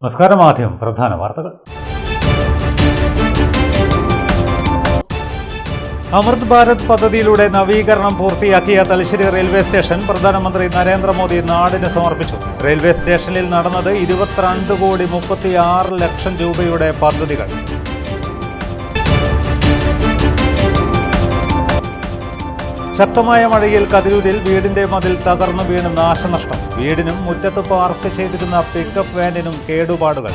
നമസ്കാരം. ആദ്യം പ്രധാന വാർത്തകൾ. അമൃത് ഭാരത് പദ്ധതിയിലൂടെ നവീകരണം പൂർത്തിയാക്കിയ തലശ്ശേരി റെയിൽവേ സ്റ്റേഷൻ പ്രധാനമന്ത്രി നരേന്ദ്രമോദി നാടിന് സമർപ്പിച്ചു. റെയിൽവേ സ്റ്റേഷനിൽ നടന്നത് 22,36,00,000 രൂപയുടെ പദ്ധതികൾ. ശക്തമായ മഴയിൽ കതിരൂരിൽ വീടിന്റെ മതിൽ തകർന്നു വീണ് നാശനഷ്ടം. വീടിനും മുറ്റത്ത് പാർക്ക് ചെയ്തിരുന്ന പിക്കപ്പ് വാനിനും കേടുപാടുകൾ.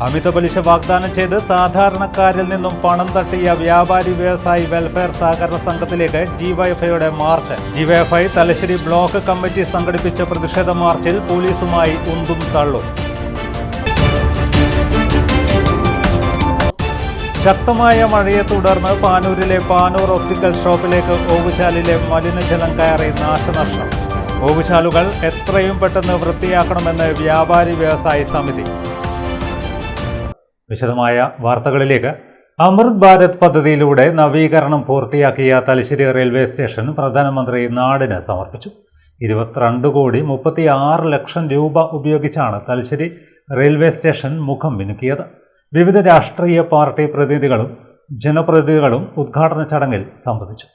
അമിത പലിശ വാഗ്ദാനം ചെയ്ത് സാധാരണക്കാരിൽ നിന്നും പണം തട്ടിയ വ്യാപാരി വ്യവസായി വെൽഫെയർ സഹകരണ സംഘത്തിലേക്ക് ഡിവൈഎഫ്ഐയുടെ March. DYFI Thalassery block committee സംഘടിപ്പിച്ച പ്രതിഷേധ മാർച്ചിൽ പോലീസുമായി ഉന്തും തള്ളും. ശക്തമായ മഴയെ തുടർന്ന് പാനൂരിലെ പാനൂർ ഒപ്റ്റിക്കൽ ഷോപ്പിലേക്ക് ഓവുചാലിലെ മലിനജലം കയറി നാശനഷ്ടം. ഓവുചാലുകൾ എത്രയും പെട്ടെന്ന് വൃത്തിയാക്കണമെന്ന് വ്യാപാരി വ്യവസായി സമിതി. വിശദമായ വാർത്തകളിലേക്ക്. അമൃത് ഭാരത് പദ്ധതിയിലൂടെ നവീകരണം പൂർത്തിയാക്കിയ തലശ്ശേരി റെയിൽവേ സ്റ്റേഷൻ പ്രധാനമന്ത്രി നാടിന് സമർപ്പിച്ചു. 22,36,00,000 രൂപ ഉപയോഗിച്ചാണ് തലശ്ശേരി റെയിൽവേ സ്റ്റേഷൻ മുഖം മിനുക്കിയത്. വിവിധ രാഷ്ട്രീയ പാർട്ടി പ്രതിനിധികളും ജനപ്രതിനിധികളും ഉദ്ഘാടന ചടങ്ങിൽ സംബന്ധിച്ചു.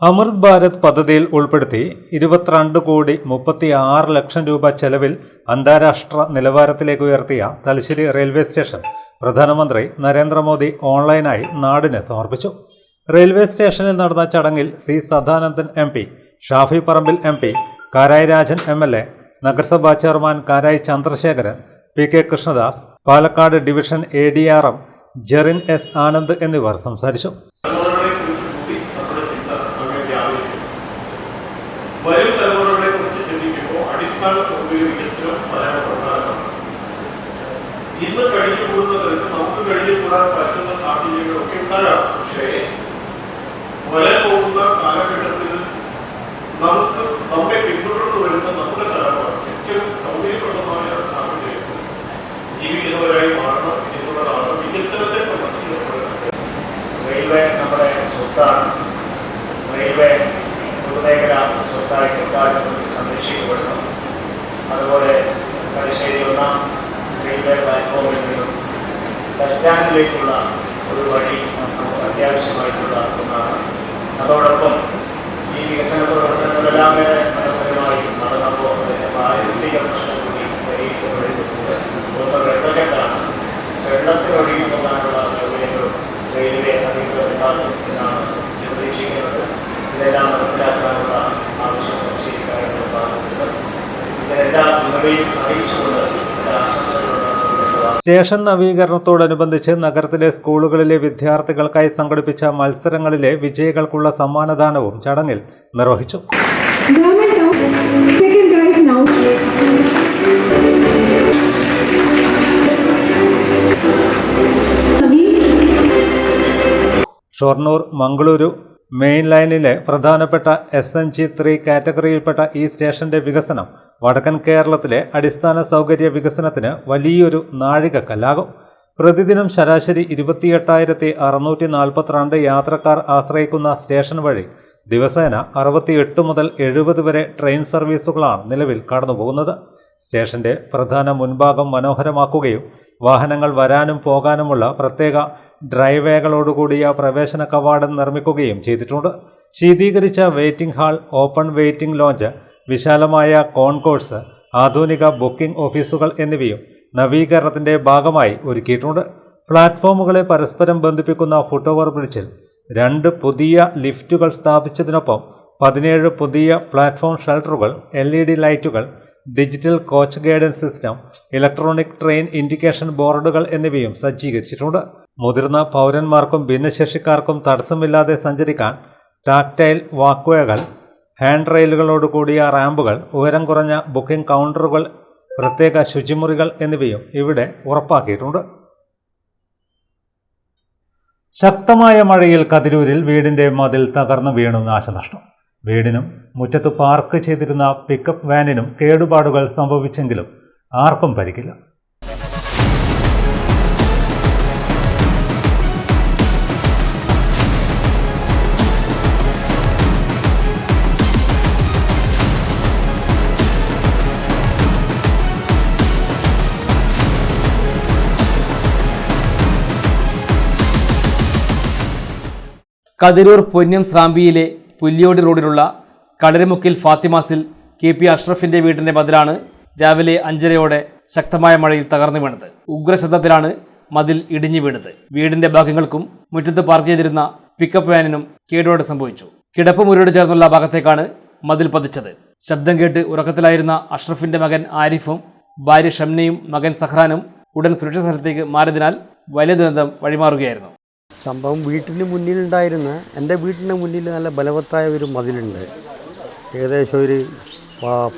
അമൃത് ഭാരത് പദ്ധതിയിൽ ഉൾപ്പെടുത്തി 22,36,00,000 രൂപ ചെലവിൽ അന്താരാഷ്ട്ര നിലവാരത്തിലേക്ക് ഉയർത്തിയ തലശ്ശേരി റെയിൽവേ സ്റ്റേഷൻ പ്രധാനമന്ത്രി നരേന്ദ്രമോദി ഓൺലൈനായി നാടിന് സമർപ്പിച്ചു. റെയിൽവേ സ്റ്റേഷനിൽ നടന്ന ചടങ്ങിൽ C Sadanandan MP, Shafi Parambil MP, Karayi Rajan MLA, നഗരസഭാ chairman Karayi Chandrasekharan, PK Krishnadas, Palakkad division ADRM Jerin S Anand എന്നിവർ സംസാരിച്ചു. വരും തലമുറകളെ കുറിച്ച് ചിന്തിക്കുമ്പോൾ അടിസ്ഥാന സൗകര്യ വികസനം വളരെ പ്രധാനമാണ്. ഇന്ന് കഴിഞ്ഞു കൂടുന്നവർക്ക് നമുക്ക് കഴിഞ്ഞു കൂടാൻ പറ്റുന്ന സാഹചര്യങ്ങളൊക്കെ ഉണ്ടാകാം. പക്ഷേ വരാൻ പോകുന്ന കാലഘട്ടത്തിൽ നമുക്ക് നമ്മെ പിന്തുടർന്നു വരുന്ന നമ്മുടെ തലമുറ ഏറ്റവും സൗകര്യപ്രദമായ സാഹചര്യത്തിൽ ജീവിക്കുന്നവരായി മാറണം എന്നുള്ളതാണ് വികസനത്തെ സംബന്ധിച്ച് നമ്മുടെ. റെയിൽവേ നമ്മുടെ സ്വത്താണ്. റെയിൽവേ പൊതുമേഖല സ്വത്തായിട്ട് എക്കാലത്തും സംരക്ഷിക്കപ്പെടണം. അതുപോലെ തലശ്ശേരി 1-ാം റെയിൽവേ പ്ലാറ്റ്ഫോമിൽ നിന്നും ബസ് സ്റ്റാൻഡിലേക്കുള്ള ഒരു വഴി നമുക്ക് അത്യാവശ്യമായിട്ടുള്ള ഒന്നാണ്. അതോടൊപ്പം ഈ വികസന പ്രവർത്തനങ്ങളെല്ലാം മനോഹരമായി നടന്നപ്പോൾ അതിൻ്റെ പാരിസ്ഥിതിക പ്രശ്നം കൂടി പരിഹരിക്കപ്പെട്ടിട്ടുണ്ട്. ഒന്ന് വെള്ളക്കെട്ടാണ്. വെള്ളത്തിനൊഴുകി പോകാനുള്ള സൗകര്യങ്ങളും റെയിൽവേ അധികൃതർ എന്നാണ് പ്രതീക്ഷിക്കുന്നത്. ഇതെല്ലാം മനസ്സിലാക്കാനുള്ള ആവശ്യം പരിശീലിക്കാനുള്ള ഭാഗത്തുണ്ട്. ഇതെല്ലാം നിങ്ങളെയും അറിയിച്ചുകൊണ്ട് ആശംസകളുണ്ട്. സ്റ്റേഷൻ നവീകരണത്തോടനുബന്ധിച്ച് നഗരത്തിലെ സ്കൂളുകളിലെ വിദ്യാർത്ഥികൾക്കായി സംഘടിപ്പിച്ച മത്സരങ്ങളിലെ വിജയികൾക്കുള്ള സമ്മാനദാനവും ചടങ്ങിൽ നിർവഹിച്ചു. ഷൊർണൂർ മംഗളൂരു മെയിൻ ലൈനിലെ പ്രധാനപ്പെട്ട SNG3 കാറ്റഗറിയിൽപ്പെട്ട ഈ സ്റ്റേഷന്റെ വികസനം വടക്കൻ കേരളത്തിലെ അടിസ്ഥാന സൗകര്യ വികസനത്തിന് വലിയൊരു നാഴികക്കല്ലാകും. പ്രതിദിനം ശരാശരി 28,642 യാത്രക്കാർ ആശ്രയിക്കുന്ന സ്റ്റേഷൻ വഴി ദിവസേന 68 മുതൽ 70 വരെ ട്രെയിൻ സർവീസുകളാണ് നിലവിൽ കടന്നുപോകുന്നത്. സ്റ്റേഷന്റെ പ്രധാന മുൻഭാഗം മനോഹരമാക്കുകയും വാഹനങ്ങൾ വരാനും പോകാനുമുള്ള പ്രത്യേക ഡ്രൈവേകളോടുകൂടിയ പ്രവേശന കവാടം നിർമ്മിക്കുകയും ചെയ്തിട്ടുണ്ട്. ശീതീകരിച്ച waiting hall, open waiting launch, വിശാലമായ കോൺകോഴ്സ്, ആധുനിക ബുക്കിംഗ് ഓഫീസുകൾ എന്നിവയും നവീകരണത്തിന്റെ ഭാഗമായി ഒരുക്കിയിട്ടുണ്ട്. പ്ലാറ്റ്ഫോമുകളെ പരസ്പരം ബന്ധിപ്പിക്കുന്ന ഫുട്ഓവർ ബ്രിഡ്ജിൽ 2 പുതിയ ലിഫ്റ്റുകൾ സ്ഥാപിച്ചതിനൊപ്പം 17 പുതിയ പ്ലാറ്റ്ഫോം ഷെൽട്ടറുകൾ, LED ലൈറ്റുകൾ, digital coach guidance system, electronic train indication ബോർഡുകൾ എന്നിവയും സജ്ജീകരിച്ചിട്ടുണ്ട്. മുതിർന്ന പൗരന്മാർക്കും ഭിന്നശേഷിക്കാർക്കും തടസ്സമില്ലാതെ സഞ്ചരിക്കാൻ ടാക്ടൈൽ വാക്വേകൾ, ഹാൻഡ് റെയിലുകളോടുകൂടിയ റാമ്പുകൾ, ഉയരം കുറഞ്ഞ ബുക്കിംഗ് കൗണ്ടറുകൾ, പ്രത്യേക ശുചിമുറികൾ എന്നിവയും ഇവിടെ ഉറപ്പാക്കിയിട്ടുണ്ട്. ശക്തമായ മഴയിൽ കതിരൂരിൽ വീടിന്റെ മതിൽ തകർന്നു വീണു നാശനഷ്ടം. വീടിനും മുറ്റത്ത് പാർക്ക് ചെയ്തിരുന്ന പിക്കപ്പ് വാനിനും കേടുപാടുകൾ സംഭവിച്ചെങ്കിലും ആർക്കും പരിക്കില്ല. കതിരൂർ പൊന്നം സ്രാമ്പിയിലെ പുല്ലിയോടി റോഡിലുള്ള കളരിമുക്കിൽ ഫാത്തിമാസിൽ KP അഷ്റഫിന്റെ വീടിന്റെ മതിലാണ് രാവിലെ 5:30 ശക്തമായ മഴയിൽ തകർന്നു വീണത്. ഉഗ്രശബ്ദത്തിലാണ് മതിൽ ഇടിഞ്ഞു വീണത്. വീടിന്റെ ഭാഗങ്ങൾക്കും മുറ്റത്ത് പാർക്ക് ചെയ്തിരുന്ന പിക്കപ്പ് വാനിനും കേടുപാട് സംഭവിച്ചു. കിടപ്പ് മുറിയോട് ചേർന്നുള്ള ഭാഗത്തേക്കാണ് മതിൽ പതിച്ചത്. ശബ്ദം കേട്ട് ഉറക്കത്തിലായിരുന്ന അഷ്റഫിന്റെ മകൻ ആരിഫും ഭാര്യ ഷംനയും മകൻ സഹ്റാനും ഉടൻ സുരക്ഷിത സ്ഥലത്തേക്ക് മാറിയതിനാൽ വലിയ ദുരന്തം വഴിമാറുകയായിരുന്നു. സംഭവം വീട്ടിന് മുന്നിലുണ്ടായിരുന്ന എൻ്റെ വീട്ടിൻ്റെ മുന്നിൽ നല്ല ബലവത്തായ ഒരു മതിലുണ്ട്. ഏകദേശം ഒരു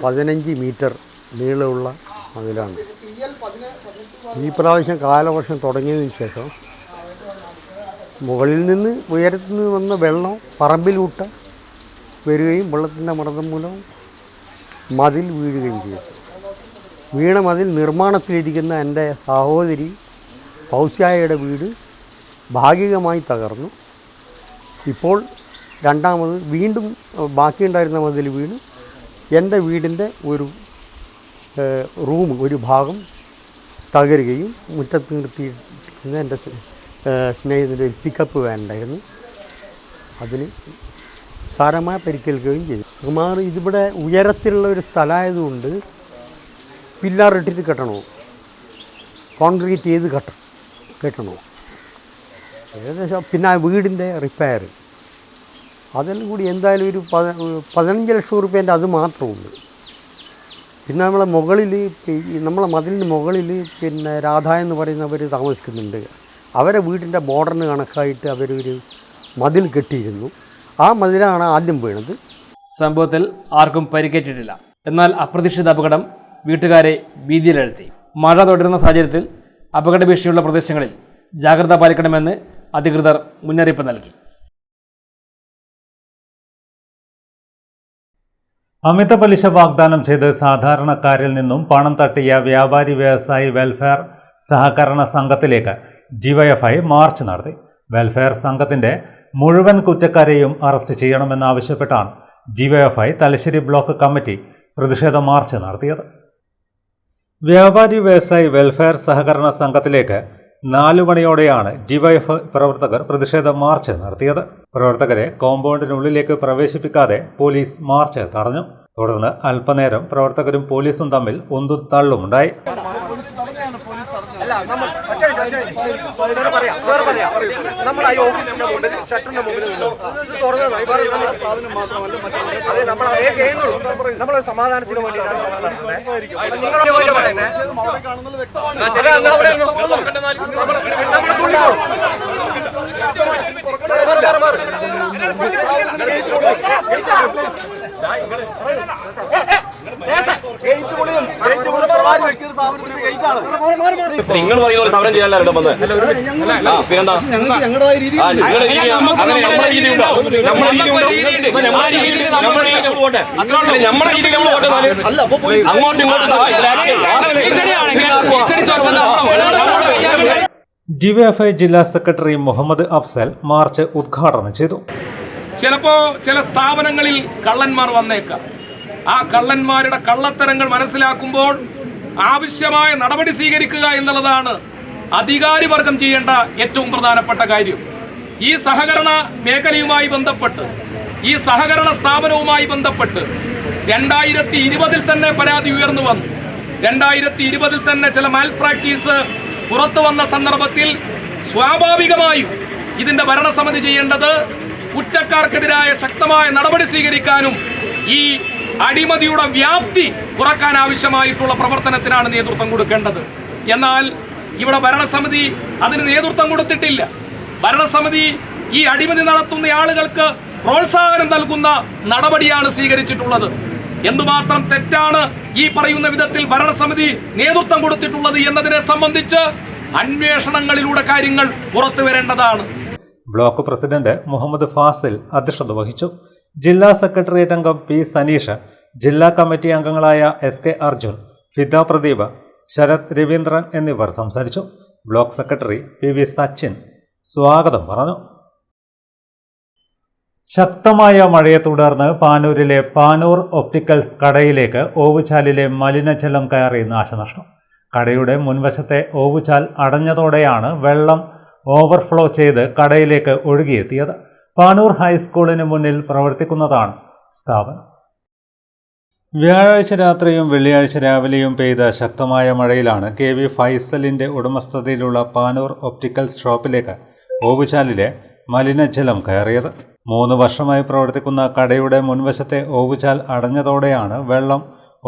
15 മീറ്റർ നീളമുള്ള മതിലാണ്. ഈ പ്രാവശ്യം കാലവർഷം തുടങ്ങിയതിന് ശേഷം മുകളിൽ നിന്ന് ഉയരത്തിൽ നിന്ന് വന്ന വെള്ളം പറമ്പിലൂട്ട് വരികയും വെള്ളത്തിൻ്റെ മർദ്ദം മൂലം മതിൽ വീഴുകയും ചെയ്തു. വീണ മതിൽ നിർമ്മാണത്തിലിരിക്കുന്ന എൻ്റെ സഹോദരി ഫൗസിയായുടെ വീട് ഭാഗികമായി തകർന്നു. ഇപ്പോൾ രണ്ടാമത് വീണ്ടും ബാക്കിയുണ്ടായിരുന്ന മതിൽ വീണ് എൻ്റെ വീടിൻ്റെ ഒരു റൂം ഒരു ഭാഗം തകരുകയും മുറ്റത്ത് നിർത്തിയിരുന്ന എൻ്റെ സ്നേഹിതൻ്റെ ഒരു പിക്കപ്പ് വാൻ ഉണ്ടായിരുന്നു, അതിന് സാരമായ പരിക്കേൽക്കുകയും ചെയ്തു. സുമാർ ഇതിവിടെ ഉയരത്തിലുള്ള ഒരു സ്ഥലമായതുകൊണ്ട് പില്ലർ ഇട്ടിട്ട് കെട്ടണോ, കോൺക്രീറ്റ് ചെയ്ത് കെട്ടണോ, ഏകദേശം പിന്നെ ആ വീടിൻ്റെ റിപ്പയർ അതെല്ലാം കൂടി എന്തായാലും ഒരു 15 ലക്ഷം റുപ്യേൻ്റെ അത് മാത്രമുണ്ട്. പിന്നെ നമ്മളെ മുകളിൽ നമ്മളെ മതിലിന് മുകളിൽ പിന്നെ രാധ എന്ന് പറയുന്നവർ താമസിക്കുന്നുണ്ട്. അവരെ വീടിൻ്റെ ബോർഡറിന് കണക്കായിട്ട് അവരൊരു മതിൽ കെട്ടിയിരുന്നു. ആ മതിലാണ് ആദ്യം വീണത്. സംഭവത്തിൽ ആർക്കും പരിക്കേറ്റിട്ടില്ല. എന്നാൽ അപ്രതീക്ഷിത അപകടം വീട്ടുകാരെ ഭീതിയിലെഴുത്തി. മഴ തുടരുന്ന സാഹചര്യത്തിൽ അപകട ഭീഷണിയുള്ള പ്രദേശങ്ങളിൽ ജാഗ്രത പാലിക്കണമെന്ന് അധികൃതർ മുന്നറിയിപ്പ് നൽകി. അമിത പലിശ വാഗ്ദാനം ചെയ്ത് സാധാരണക്കാരിൽ നിന്നും പണം തട്ടിയ വ്യാപാരി വ്യവസായി വെൽഫെയർ സഹകരണ സംഘത്തിലേക്ക് ഡിവൈഎഫ്ഐ മാർച്ച് നടത്തി. വെൽഫെയർ സംഘത്തിന്റെ മുഴുവൻ കുറ്റക്കാരെയും അറസ്റ്റ് ചെയ്യണമെന്നാവശ്യപ്പെട്ടാണ് ഡിവൈഎഫ്ഐ തലശ്ശേരി ബ്ലോക്ക് കമ്മിറ്റി പ്രതിഷേധ മാർച്ച് നടത്തിയത്. വ്യാപാരി വ്യവസായി വെൽഫെയർ സഹകരണ സംഘത്തിലേക്ക് 4 മണിയോടെയാണ് ഡിവൈഎഫ്ഐ പ്രവർത്തകർ പ്രതിഷേധ മാർച്ച് നടത്തിയത്. പ്രവർത്തകരെ കോമ്പൗണ്ടിനുള്ളിലേക്ക് പ്രവേശിപ്പിക്കാതെ പോലീസ് മാർച്ച് തടഞ്ഞു. തുടർന്ന് അല്പനേരം പ്രവർത്തകരും പോലീസും തമ്മിൽ ഉന്തും തള്ളുമുണ്ടായി. സമാധാനത്തിന് നിങ്ങൾ പറയുന്ന ഒരു സമരം ചെയ്യാനല്ലോ വന്നത്. പിന്നെന്താ ഞങ്ങളുടെ രീതി അങ്ങോട്ടും ഇങ്ങോട്ടും ഡിവൈഎഫ്ഐ ജില്ലാ സെക്രട്ടറി മുഹമ്മദ് അഫ്സൽ മാർച്ച് ഉദ്ഘാടനം ചെയ്തു. ചിലപ്പോൾ ചില സ്ഥാപനങ്ങളിൽ കള്ളന്മാർ വന്നേക്കാം. ആ കള്ളന്മാരുടെ കള്ളത്തരങ്ങൾ മനസ്സിലാക്കുമ്പോൾ ആവശ്യമായ നടപടി സ്വീകരിക്കുക എന്നുള്ളതാണ് അധികാരി വർഗം ചെയ്യേണ്ട ഏറ്റവും പ്രധാനപ്പെട്ട കാര്യം. ഈ സഹകരണ മേഖലയുമായി ബന്ധപ്പെട്ട്, ഈ സഹകരണ സ്ഥാപനവുമായി ബന്ധപ്പെട്ട് 2020 തന്നെ പരാതി ഉയർന്നു വന്നു. 2020 തന്നെ ചില മാൽ പ്രാക്ടീസ് പുറത്തു വന്ന സന്ദർഭത്തിൽ സ്വാഭാവികമായും ഇതിന്റെ ഭരണസമിതി ചെയ്യേണ്ടത് കുറ്റക്കാർക്കെതിരായ ശക്തമായ നടപടി സ്വീകരിക്കാനും ഈ അഴിമതിയുടെ വ്യാപ്തി കുറക്കാൻ ആവശ്യമായിട്ടുള്ള പ്രവർത്തനത്തിനാണ് നേതൃത്വം കൊടുക്കേണ്ടത്. എന്നാൽ ഇവിടെ ഭരണസമിതി അതിന് നേതൃത്വം കൊടുത്തിട്ടില്ല. ഭരണസമിതി ഈ അഴിമതി നടത്തുന്ന ആളുകൾക്ക് പ്രോത്സാഹനം നൽകുന്ന നടപടിയാണ് സ്വീകരിച്ചിട്ടുള്ളത്. എന്തുമാത്രം തെറ്റാണ് ഈ പറയുന്ന വിധത്തിൽ ഭരണസമിതി നേതൃത്വം കൊടുത്തിട്ടുള്ളത് എന്നതിനെ സംബന്ധിച്ച് അന്വേഷണങ്ങളിലൂടെ കാര്യങ്ങൾ പുറത്തു വരേണ്ടതാണ്. ബ്ലോക്ക് പ്രസിഡന്റ് മുഹമ്മദ് ഫാസിൽ അധ്യക്ഷത വഹിച്ചു. ജില്ലാ സെക്രട്ടേറിയറ്റ് അംഗം പി സനീഷ്, ജില്ലാ കമ്മിറ്റി അംഗങ്ങളായ SK അർജുൻ, ഫിദ പ്രദീപ്, ശരത് രവീന്ദ്രൻ എന്നിവർ സംസാരിച്ചു. ബ്ലോക്ക് സെക്രട്ടറി PV സച്ചിൻ സ്വാഗതം പറഞ്ഞു. ശക്തമായ മഴയെ തുടർന്ന് പാനൂരിലെ പാനൂർ ഒപ്റ്റിക്കൽസ് കടയിലേക്ക് ഓവുചാലിലെ മലിനജലം കയറി നാശനഷ്ടം. കടയുടെ മുൻവശത്തെ ഓവുചാൽ അടഞ്ഞതോടെയാണ് വെള്ളം ഓവർഫ്ലോ ചെയ്ത് കടയിലേക്ക് ഒഴുകിയെത്തിയത്. പാനൂർ ഹൈസ്കൂളിന് മുന്നിൽ പ്രവർത്തിക്കുന്നതാണ് സ്ഥാപനം. വ്യാഴാഴ്ച രാത്രിയും വെള്ളിയാഴ്ച രാവിലെയും പെയ്ത ശക്തമായ മഴയിലാണ് KV ഫൈസലിൻ്റെ ഉടമസ്ഥതയിലുള്ള പാനൂർ ഒപ്റ്റിക്കൽസ് ഷോപ്പിലേക്ക് ഓവുചാലിലെ മലിനജലം കയറിയത്. 3 വർഷമായി പ്രവർത്തിക്കുന്ന കടയുടെ മുൻവശത്തെ ഓവുചാൽ അടഞ്ഞതോടെയാണ് വെള്ളം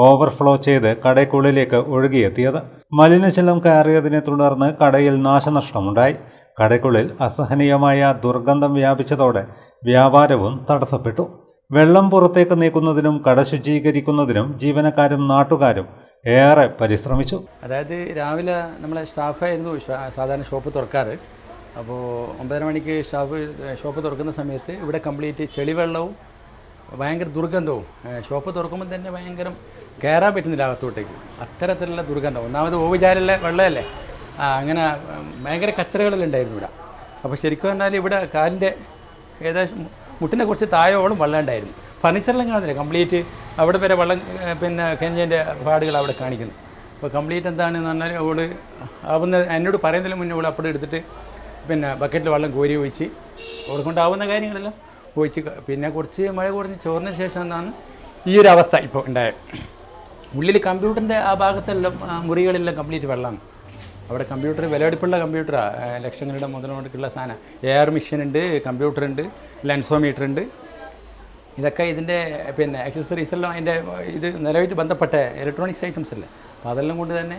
ഓവർഫ്ലോ ചെയ്ത് കടയ്ക്കുള്ളിലേക്ക് ഒഴുകിയെത്തിയത്. മലിനജലം കയറിയതിനെ തുടർന്ന് കടയിൽ നാശനഷ്ടമുണ്ടായി. കടയ്ക്കുള്ളിൽ അസഹനീയമായ ദുർഗന്ധം വ്യാപിച്ചതോടെ വ്യാപാരവും തടസ്സപ്പെട്ടു. വെള്ളം പുറത്തേക്ക് നീക്കുന്നതിനും കട ശുചീകരിക്കുന്നതിനും ജീവനക്കാരും നാട്ടുകാരും ഏറെ പരിശ്രമിച്ചു. അതായത് രാവിലെ നമ്മളെ സ്റ്റാഫായിരുന്നു സാധാരണ ഷോപ്പ് തുറക്കാറ്. അപ്പോൾ 9:30 മണിക്ക് ഷോപ്പ് തുറക്കുന്ന സമയത്ത് ഇവിടെ കംപ്ലീറ്റ് ചെളിവെള്ളവും ഭയങ്കര ദുർഗന്ധവും. ഷോപ്പ് തുറക്കുമ്പോൾ തന്നെ ഭയങ്കര കയറാൻ പറ്റുന്നില്ല അകത്തോട്ടേക്ക്, അത്തരത്തിലുള്ള ദുർഗന്ധം. ഒന്നാമത് ഓവുചാലുള്ള വെള്ളമല്ലേ, അങ്ങനെ ഭയങ്കര കച്ചറകളെല്ലാം ഉണ്ടായിരുന്നു ഇവിടെ. അപ്പോൾ ശരിക്കും പറഞ്ഞാൽ ഇവിടെ കാലിൻ്റെ ഏകദേശം മുട്ടിനെ കുറിച്ച് താഴോളം വെള്ളം ഉണ്ടായിരുന്നു. ഫർണിച്ചറെല്ലാം കാണുന്നില്ല, കംപ്ലീറ്റ് അവിടെ വരെ വെള്ളം കെഞ്ചേൻ്റെ പാടുകൾ അവിടെ കാണിക്കുന്നു. അപ്പോൾ കംപ്ലീറ്റ് എന്താണെന്ന് പറഞ്ഞാൽ അവള് എന്നോട് പറയുന്നതിന് മുന്നേ അവൾ അപ്പോൾ എടുത്തിട്ട് ബക്കറ്റിൽ വെള്ളം കോരി ഒഴിച്ച് അവളെ കൊണ്ടാവുന്ന കാര്യങ്ങളെല്ലാം ഒഴിച്ച്, പിന്നെ കുറച്ച് മഴ കുറഞ്ഞ് ചോറിന് ശേഷം എന്താണ് ഈ ഒരു അവസ്ഥ ഇപ്പോൾ ഉണ്ടായത്. ഉള്ളിൽ കമ്പ്യൂട്ടറിൻ്റെ ആ ഭാഗത്തെല്ലാം മുറികളെല്ലാം കംപ്ലീറ്റ് വെള്ളമാണ്. അവിടെ കമ്പ്യൂട്ടർ വിലപിടിപ്പുള്ള കമ്പ്യൂട്ടറാണ്, ലക്ഷങ്ങളുടെ മുതലോട്ടുള്ള സാധനം. AR മെഷീൻ ഉണ്ട്, കമ്പ്യൂട്ടർ ഉണ്ട്, ലെൻസോമീറ്റർ ഉണ്ട്. ഇതൊക്കെ ഇതിൻ്റെ ആക്സസറീസ് എല്ലാം അതിൻ്റെ ഇത് നിലവിട്ട് ബന്ധപ്പെട്ട ഇലക്ട്രോണിക്സ് ഐറ്റംസ് അല്ലേ. അപ്പോൾ അതെല്ലാം കൊണ്ട് തന്നെ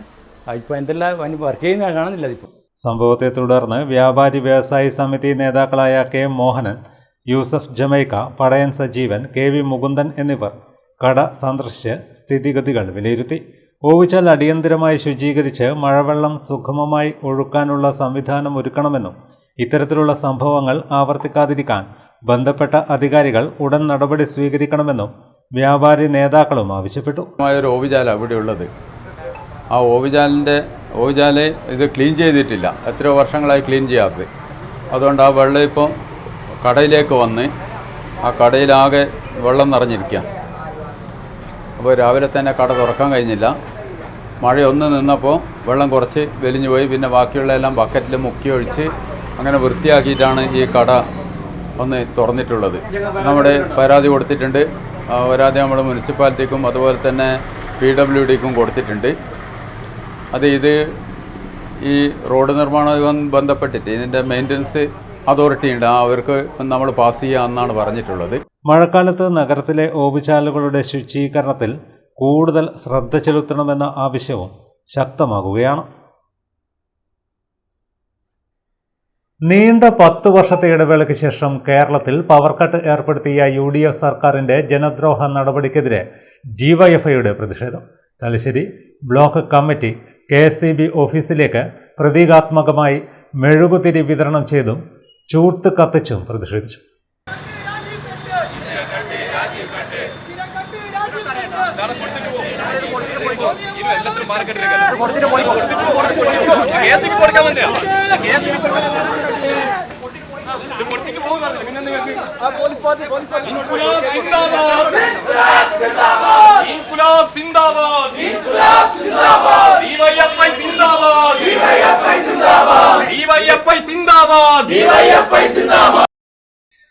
ഇപ്പോൾ എന്തെല്ലാം വർക്ക് ചെയ്യുന്ന കാണുന്നില്ല അതിപ്പോൾ. സംഭവത്തെ തുടർന്ന് വ്യാപാരി വ്യവസായി സമിതി നേതാക്കളായ K Mohanan, Yusuf Jamaica, Padayan Sajeevan, KV Mukundan എന്നിവർ കട സന്ദർശിച്ച് സ്ഥിതിഗതികൾ വിലയിരുത്തി. ഓവുചാൽ അടിയന്തരമായി ശുചീകരിച്ച് മഴവെള്ളം സുഗമമായി ഒഴുക്കാനുള്ള സംവിധാനം ഒരുക്കണമെന്നും ഇത്തരത്തിലുള്ള സംഭവങ്ങൾ ആവർത്തിക്കാതിരിക്കാൻ ബന്ധപ്പെട്ട അധികാരികൾ ഉടൻ നടപടി സ്വീകരിക്കണമെന്നും വ്യാപാരി നേതാക്കളും ആവശ്യപ്പെട്ടു. ഒരു ഓവുചാലാണ് ഇവിടെ ഉള്ളത്. ആ ഓവുചാല് ഇത് ക്ലീൻ ചെയ്തിട്ടില്ല, എത്രയോ വർഷങ്ങളായി ക്ലീൻ ചെയ്യാത്തത്. അതുകൊണ്ട് ആ വെള്ളം ഇപ്പോൾ കടയിലേക്ക് വന്ന് ആ കടയിലാകെ വെള്ളം നിറഞ്ഞിരിക്കുക. അപ്പോൾ രാവിലെ തന്നെ കട തുറക്കാൻ കഴിഞ്ഞില്ല. മഴയൊന്ന് നിന്നപ്പോൾ വെള്ളം കുറച്ച് വലിഞ്ഞു പോയി. പിന്നെ ബാക്കിയുള്ള എല്ലാം ബക്കറ്റിൽ മുക്കി ഒഴിച്ച് അങ്ങനെ വൃത്തിയാക്കിയിട്ടാണ് ഈ കട ഒന്ന് തുറന്നിട്ടുള്ളത്. നമ്മുടെ പരാതി കൊടുത്തിട്ടുണ്ട്. പരാതി നമ്മൾ മുനിസിപ്പാലിറ്റിക്കും അതുപോലെ തന്നെ PWDക്കും കൊടുത്തിട്ടുണ്ട്. ഇത് ഈ റോഡ് നിർമ്മാണവുമായി ബന്ധപ്പെട്ടിട്ട് ഇതിൻ്റെ മെയിൻ്റനൻസ് അതോറിറ്റി ഉണ്ട്, അവർക്ക് നമ്മൾ പാസ് ചെയ്യാമെന്നാണ് പറഞ്ഞിട്ടുള്ളത്. മഴക്കാലത്ത് നഗരത്തിലെ ഓവുചാലുകളുടെ ശുചീകരണത്തിൽ കൂടുതൽ ശ്രദ്ധ ചെലുത്തണമെന്ന ആവശ്യവും ശക്തമാകുകയാണ്. നീണ്ട 10 വർഷത്തെ ഇടവേളയ്ക്ക് ശേഷം കേരളത്തിൽ പവർ കട്ട് ഏർപ്പെടുത്തിയ UDF സർക്കാരിൻ്റെ ജനദ്രോഹ നടപടിക്കെതിരെ DYFIയുടെ പ്രതിഷേധം. തലശ്ശേരി ബ്ലോക്ക് കമ്മിറ്റി KSEB ഓഫീസിലേക്ക് പ്രതീകാത്മകമായി മെഴുകുതിരി വിതരണം ചെയ്തും ചൂട്ട് കത്തിച്ചും പ്രതിഷേധിച്ചു.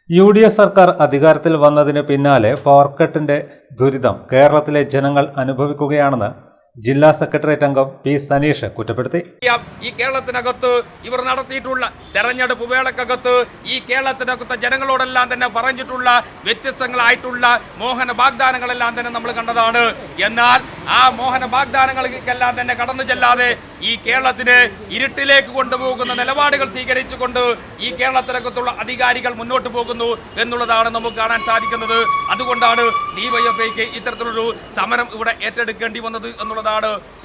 UDF സർക്കാർ അധികാരത്തിൽ വന്നതിന് പിന്നാലെ പവർ കട്ടിന്റെ ദുരിതം കേരളത്തിലെ ജനങ്ങൾ അനുഭവിക്കുകയാണെന്ന് ജില്ലാ സെക്രട്ടേറിയറ്റ് അംഗം P. സനീഷ് കുറ്റപ്പെടുത്തി. ഈ കേരളത്തിനകത്ത് ഇവർ നടത്തിയിട്ടുള്ള തെരഞ്ഞെടുപ്പ് വേളക്കകത്ത് ഈ കേരളത്തിനകത്ത് ജനങ്ങളോടെല്ലാം തന്നെ പറഞ്ഞിട്ടുള്ള വ്യത്യസ്തങ്ങളായിട്ടുള്ള മോഹന വാഗ്ദാനങ്ങളെല്ലാം തന്നെ നമ്മൾ കണ്ടതാണ്. എന്നാൽ ആ മോഹന വാഗ്ദാനങ്ങൾക്കെല്ലാം തന്നെ കടന്നു ചെല്ലാതെ ഈ കേരളത്തിന് ഇരുട്ടിലേക്ക് കൊണ്ടുപോകുന്ന നിലപാടുകൾ സ്വീകരിച്ചുകൊണ്ട് ഈ കേരളത്തിനകത്തുള്ള അധികാരികൾ മുന്നോട്ട് പോകുന്നു എന്നുള്ളതാണ് നമുക്ക് കാണാൻ സാധിക്കുന്നത്. അതുകൊണ്ടാണ് DYFIക്ക് ഇത്തരത്തിലൊരു സമരം ഇവിടെ ഏറ്റെടുക്കേണ്ടി വന്നത് എന്നുള്ളതാണ്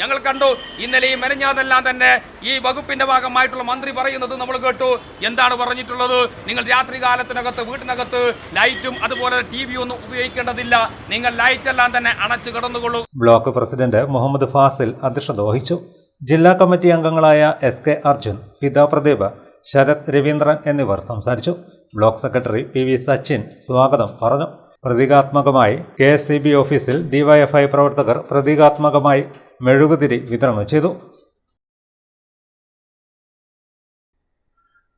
ഞങ്ങൾ കണ്ടു. ഇന്നലെയും മെനഞ്ഞാതെല്ലാം തന്നെ ഈ വകുപ്പിന്റെ ഭാഗമായിട്ടുള്ള മന്ത്രി പറയുന്നത് നമ്മൾ കേട്ടു. എന്താണ് പറഞ്ഞിട്ടുള്ളത്? നിങ്ങൾ രാത്രി കാലത്തിനകത്ത് വീട്ടിനകത്ത് ലൈറ്റും അതുപോലെ TV ഒന്നും ഉപയോഗിക്കേണ്ടതില്ല, നിങ്ങൾ ലൈറ്റ് എല്ലാം തന്നെ അണച്ചു കിടന്നുകൊള്ളൂ. ബ്ലോക്ക് പ്രസിഡന്റ് മുഹമ്മദ് ഫാസിൽ അധ്യക്ഷത വഹിച്ചു. ജില്ലാ കമ്മിറ്റി അംഗങ്ങളായ SK അർജുൻ, ഫിദ പ്രദീപ്, ശരത് രവീന്ദ്രൻ എന്നിവർ സംസാരിച്ചു. ബ്ലോക്ക് സെക്രട്ടറി PV സച്ചിൻ സ്വാഗതം പറഞ്ഞു. പ്രതീകാത്മകമായി KSEB ഓഫീസിൽ DYFI പ്രവർത്തകർ പ്രതീകാത്മകമായി മെഴുകുതിരി വിതരണം ചെയ്തു.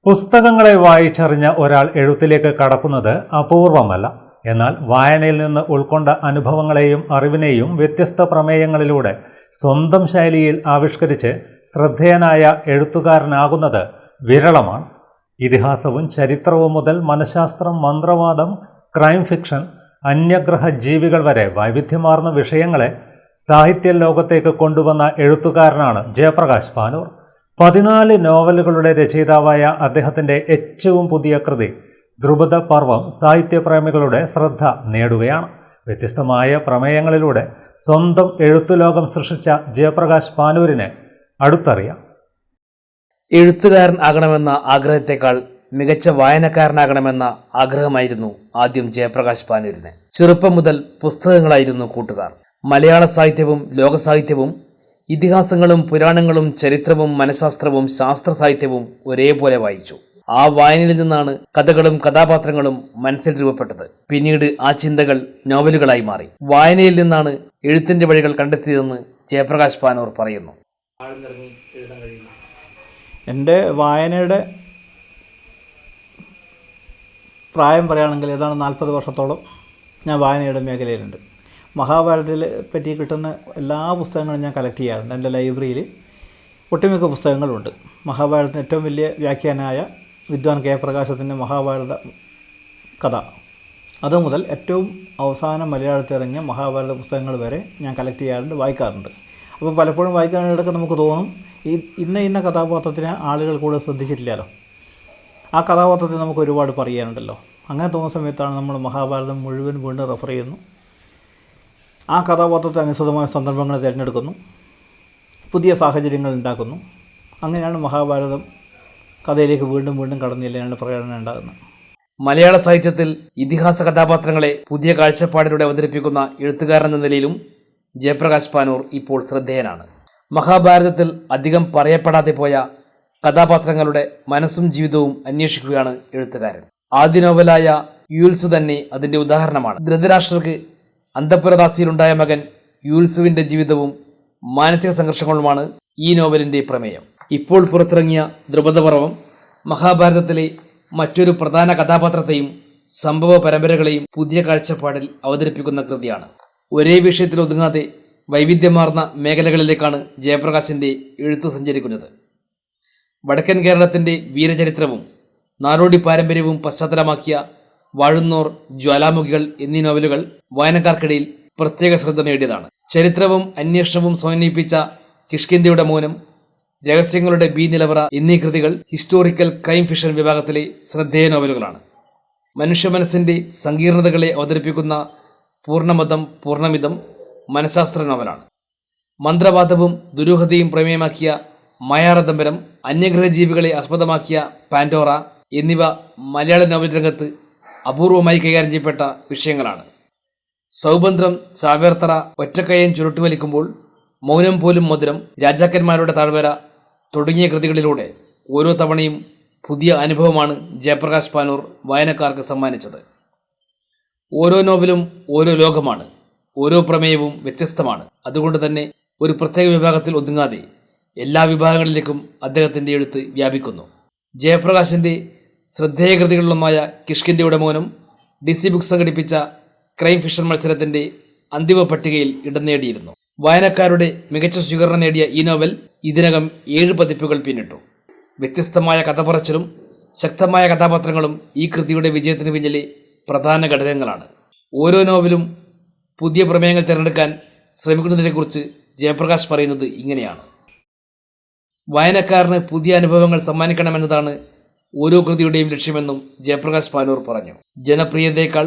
പുസ്തകങ്ങളെ വായിച്ചറിഞ്ഞ ഒരാൾ എഴുത്തിലേക്ക് കടക്കുന്നത് അപൂർവമല്ല. എന്നാൽ വായനയിൽ നിന്ന് ഉൾക്കൊണ്ട അനുഭവങ്ങളെയും അറിവിനെയും വ്യത്യസ്ത പ്രമേയങ്ങളിലൂടെ സ്വന്തം ശൈലിയിൽ ആവിഷ്കരിച്ച് ശ്രദ്ധേയനായ എഴുത്തുകാരനാകുന്നത് വിരളമാണ്. ഇതിഹാസവും ചരിത്രവും മുതൽ മനഃശാസ്ത്രം, മന്ത്രവാദം, ക്രൈം ഫിക്ഷൻ, അന്യഗ്രഹ ജീവികൾ വരെ വൈവിധ്യമാർന്ന വിഷയങ്ങളെ സാഹിത്യ ലോകത്തേക്ക് കൊണ്ടുവന്ന എഴുത്തുകാരനാണ് ജയപ്രകാശ് പാനൂർ. 14 നോവലുകളുടെ രചയിതാവായ അദ്ദേഹത്തിൻ്റെ ഏറ്റവും പുതിയ കൃതി ദ്രുപദ പർവം സാഹിത്യപ്രേമികളുടെ ശ്രദ്ധ നേടുകയാണ്. വ്യത്യസ്തമായ പ്രമേയങ്ങളിലൂടെ സ്വന്തം എഴുത്തുലോകം സൃഷ്ടിച്ച ജയപ്രകാശ് പാനൂരിനെ അടുത്തറിയാം. എഴുത്തുകാരൻ ആകണമെന്ന ആഗ്രഹത്തെക്കാൾ മികച്ച വായനക്കാരനാകണമെന്ന ആഗ്രഹമായിരുന്നു ആദ്യം ജയപ്രകാശ് പാനൂരിന്. ചെറുപ്പം മുതൽ പുസ്തകങ്ങളായിരുന്നു കൂട്ടുകാർ. മലയാള സാഹിത്യവും ലോകസാഹിത്യവും ഇതിഹാസങ്ങളും പുരാണങ്ങളും ചരിത്രവും മനഃശാസ്ത്രവും ശാസ്ത്ര സാഹിത്യവും ഒരേപോലെ വായിച്ചു. ആ വായനയിൽ നിന്നാണ് കഥകളും കഥാപാത്രങ്ങളും മനസ്സിൽ രൂപപ്പെട്ടത്. പിന്നീട് ആ ചിന്തകൾ നോവലുകളായി മാറി. വായനയിൽ നിന്നാണ് എഴുത്തിന്റെ വഴികൾ കണ്ടെത്തിയതെന്ന് ജയപ്രകാശ് പാനൂർ പറയുന്നു. എൻ്റെ വായനയുടെ പ്രായം പറയുകയാണെങ്കിൽ ഏതാണ്ട് 40 വർഷത്തോളം ഞാൻ വായനയുടെ മേഖലയിലുണ്ട്. മഹാഭാരതത്തെ പറ്റി കിട്ടുന്ന എല്ലാ പുസ്തകങ്ങളും ഞാൻ കളക്ട് ചെയ്യാറുണ്ട്. എൻ്റെ ലൈബ്രറിയിൽ ഒട്ടുമിക്ക പുസ്തകങ്ങളുണ്ട്. മഹാഭാരതത്തിന് ഏറ്റവും വലിയ വ്യാഖ്യാനായ വിദ്വാൻ കെ പ്രകാശത്തിൻ്റെ മഹാഭാരത കഥ അതുമുതൽ ഏറ്റവും അവസാനം മലയാളത്തിൽ ഇറങ്ങിയ മഹാഭാരത പുസ്തകങ്ങൾ വരെ ഞാൻ കളക്ട് ചെയ്യാറുണ്ട്, വായിക്കാറുണ്ട്. അപ്പോൾ പലപ്പോഴും വായിക്കാനിടയ്ക്ക് നമുക്ക് തോന്നും ഇന്ന കഥാപാത്രത്തിനെ ആളുകൾ കൂടുതൽ ശ്രദ്ധിച്ചിട്ടില്ലല്ലോ, ആ കഥാപാത്രത്തെ നമുക്ക് ഒരുപാട് പറയാനുണ്ടല്ലോ. അങ്ങനെ തോന്നുന്ന സമയത്താണ് നമ്മൾ മഹാഭാരതം മുഴുവൻ വീണ്ടും റെഫർ ചെയ്യുന്നു. ആ കഥാപാത്രത്തെ അനുസൃതമായ സന്ദർഭങ്ങൾ തിരഞ്ഞെടുക്കുന്നു, പുതിയ സാഹചര്യങ്ങൾ ഉണ്ടാക്കുന്നു. അങ്ങനെയാണ് മഹാഭാരതം കഥയിലേക്ക് വീണ്ടും വീണ്ടും കടന്നില്ലാണ് പ്രകടനം ഉണ്ടാകുന്നത്. മലയാള സാഹിത്യത്തിൽ ഇതിഹാസ കഥാപാത്രങ്ങളെ പുതിയ കാഴ്ചപ്പാടിലൂടെ അവതരിപ്പിക്കുന്ന എഴുത്തുകാരൻ എന്ന നിലയിലും ജയപ്രകാശ് പാനൂർ ഇപ്പോൾ ശ്രദ്ധേയനാണ്. മഹാഭാരതത്തിൽ അധികം പറയപ്പെടാതെ പോയ കഥാപാത്രങ്ങളുടെ മനസ്സും ജീവിതവും അന്വേഷിക്കുകയാണ് എഴുത്തുകാരൻ. ആദ്യ നോവലായ യൂൽസു തന്നെ അതിൻ്റെ ഉദാഹരണമാണ്. ധൃതരാഷ്ട്രർക്ക് അന്തഃപുരദാസിയിലുണ്ടായ മകൻ യൂൽസുവിൻ്റെ ജീവിതവും മാനസിക സംഘർഷങ്ങളുമാണ് ഈ നോവലിൻ്റെ പ്രമേയം. ഇപ്പോൾ പുറത്തിറങ്ങിയ ദ്രുപദപർവം മഹാഭാരതത്തിലെ മറ്റൊരു പ്രധാന കഥാപാത്രത്തെയും സംഭവ പരമ്പരകളെയും പുതിയ കാഴ്ചപ്പാടിൽ അവതരിപ്പിക്കുന്ന കൃതിയാണ്. ഒരേ വിഷയത്തിൽ ഒതുങ്ങാതെ വൈവിധ്യമാർന്ന മേഖലകളിലേക്കാണ് ജയപ്രകാശിൻ്റെ എഴുത്ത് സഞ്ചരിക്കുന്നത്. വടക്കൻ കേരളത്തിൻ്റെ വീരചരിത്രവും നാടോടി പാരമ്പര്യവും പശ്ചാത്തലമാക്കിയ വാഴുന്നോർ, ജ്വാലാമുഖികൾ എന്നീ നോവലുകൾ വായനക്കാർക്കിടയിൽ പ്രത്യേക ശ്രദ്ധ നേടിയതാണ്. ചരിത്രവും അന്വേഷണവും സമന്വയിപ്പിച്ച കിഷ്കിന്ധ്യയുടെ മൗനം, രഹസ്യങ്ങളുടെ ബി നിലവറ എന്നീ കൃതികൾ ഹിസ്റ്റോറിക്കൽ ക്രൈം ഫിക്ഷൻ വിഭാഗത്തിലെ ശ്രദ്ധേയ നോവലുകളാണ്. മനുഷ്യ മനസ്സിൻ്റെ സങ്കീർണതകളെ അവതരിപ്പിക്കുന്ന പൂർണ്ണമതം പൂർണ്ണമിതം മനഃശാസ്ത്ര നോവലാണ്. മന്ത്രവാദവും ദുരൂഹതയും പ്രമേയമാക്കിയ മായാരദംബരം, അന്യഗ്രഹജീവികളെ ആസ്പദമാക്കിയ പാൻഡോറ എന്നിവ മലയാള നോവൽ രംഗത്ത് അപൂർവമായി കൈകാര്യം ചെയ്യപ്പെട്ട വിഷയങ്ങളാണ്. സൗബന്ത്രം, ചാവേർത്തറ, ഒറ്റക്കയം ചുരുട്ടുവലിക്കുമ്പോൾ, മൗനം പോലും മധുരം, രാജാക്കന്മാരുടെ താഴ്വര തുടങ്ങിയ കൃതികളിലൂടെ ഓരോ തവണയും പുതിയ അനുഭവമാണ് ജയപ്രകാശ് പാനൂർ വായനക്കാർക്ക് സമ്മാനിച്ചത്. ഓരോ നോവലും ഓരോ ലോകമാണ്, ഓരോ പ്രമേയവും വ്യത്യസ്തമാണ്. അതുകൊണ്ട് തന്നെ ഒരു പ്രത്യേക വിഭാഗത്തിൽ ഒതുങ്ങാതെ എല്ലാ വിഭാഗങ്ങളിലേക്കും അദ്ദേഹത്തിൻ്റെ എഴുത്ത് വ്യാപിക്കുന്നു. ജയപ്രകാശിൻ്റെ ശ്രദ്ധേയ കൃതികളിലൊന്നായ കിഷ്കിന്ധ്യയുടെ മൗനം DC ബുക്സ് സംഘടിപ്പിച്ച ക്രൈം ഫിക്ഷൻ മത്സരത്തിൻ്റെ അന്തിമ പട്ടികയിൽ ഇടം നേടിയിരുന്നു. വായനക്കാരുടെ മികച്ച സ്വീകരണം നേടിയ ഈ നോവൽ ഇതിനകം 7 പതിപ്പുകൾ പിന്നിട്ടു. വ്യത്യസ്തമായ കഥ പറച്ചിലും ശക്തമായ കഥാപാത്രങ്ങളും ഈ കൃതിയുടെ വിജയത്തിന് പിന്നിലെ പ്രധാന ഘടകങ്ങളാണ്. ഓരോ നോവലും പുതിയ പ്രമേയങ്ങൾ തിരഞ്ഞെടുക്കാൻ ശ്രമിക്കുന്നതിനെക്കുറിച്ച് ജയപ്രകാശ് പറയുന്നത് ഇങ്ങനെയാണ്: വായനക്കാരന് പുതിയ അനുഭവങ്ങൾ സമ്മാനിക്കണമെന്നതാണ് ഓരോ കൃതിയുടെയും ലക്ഷ്യമെന്നും ജയപ്രകാശ് പാനൂർ പറഞ്ഞു. ജനപ്രിയതയേക്കാൾ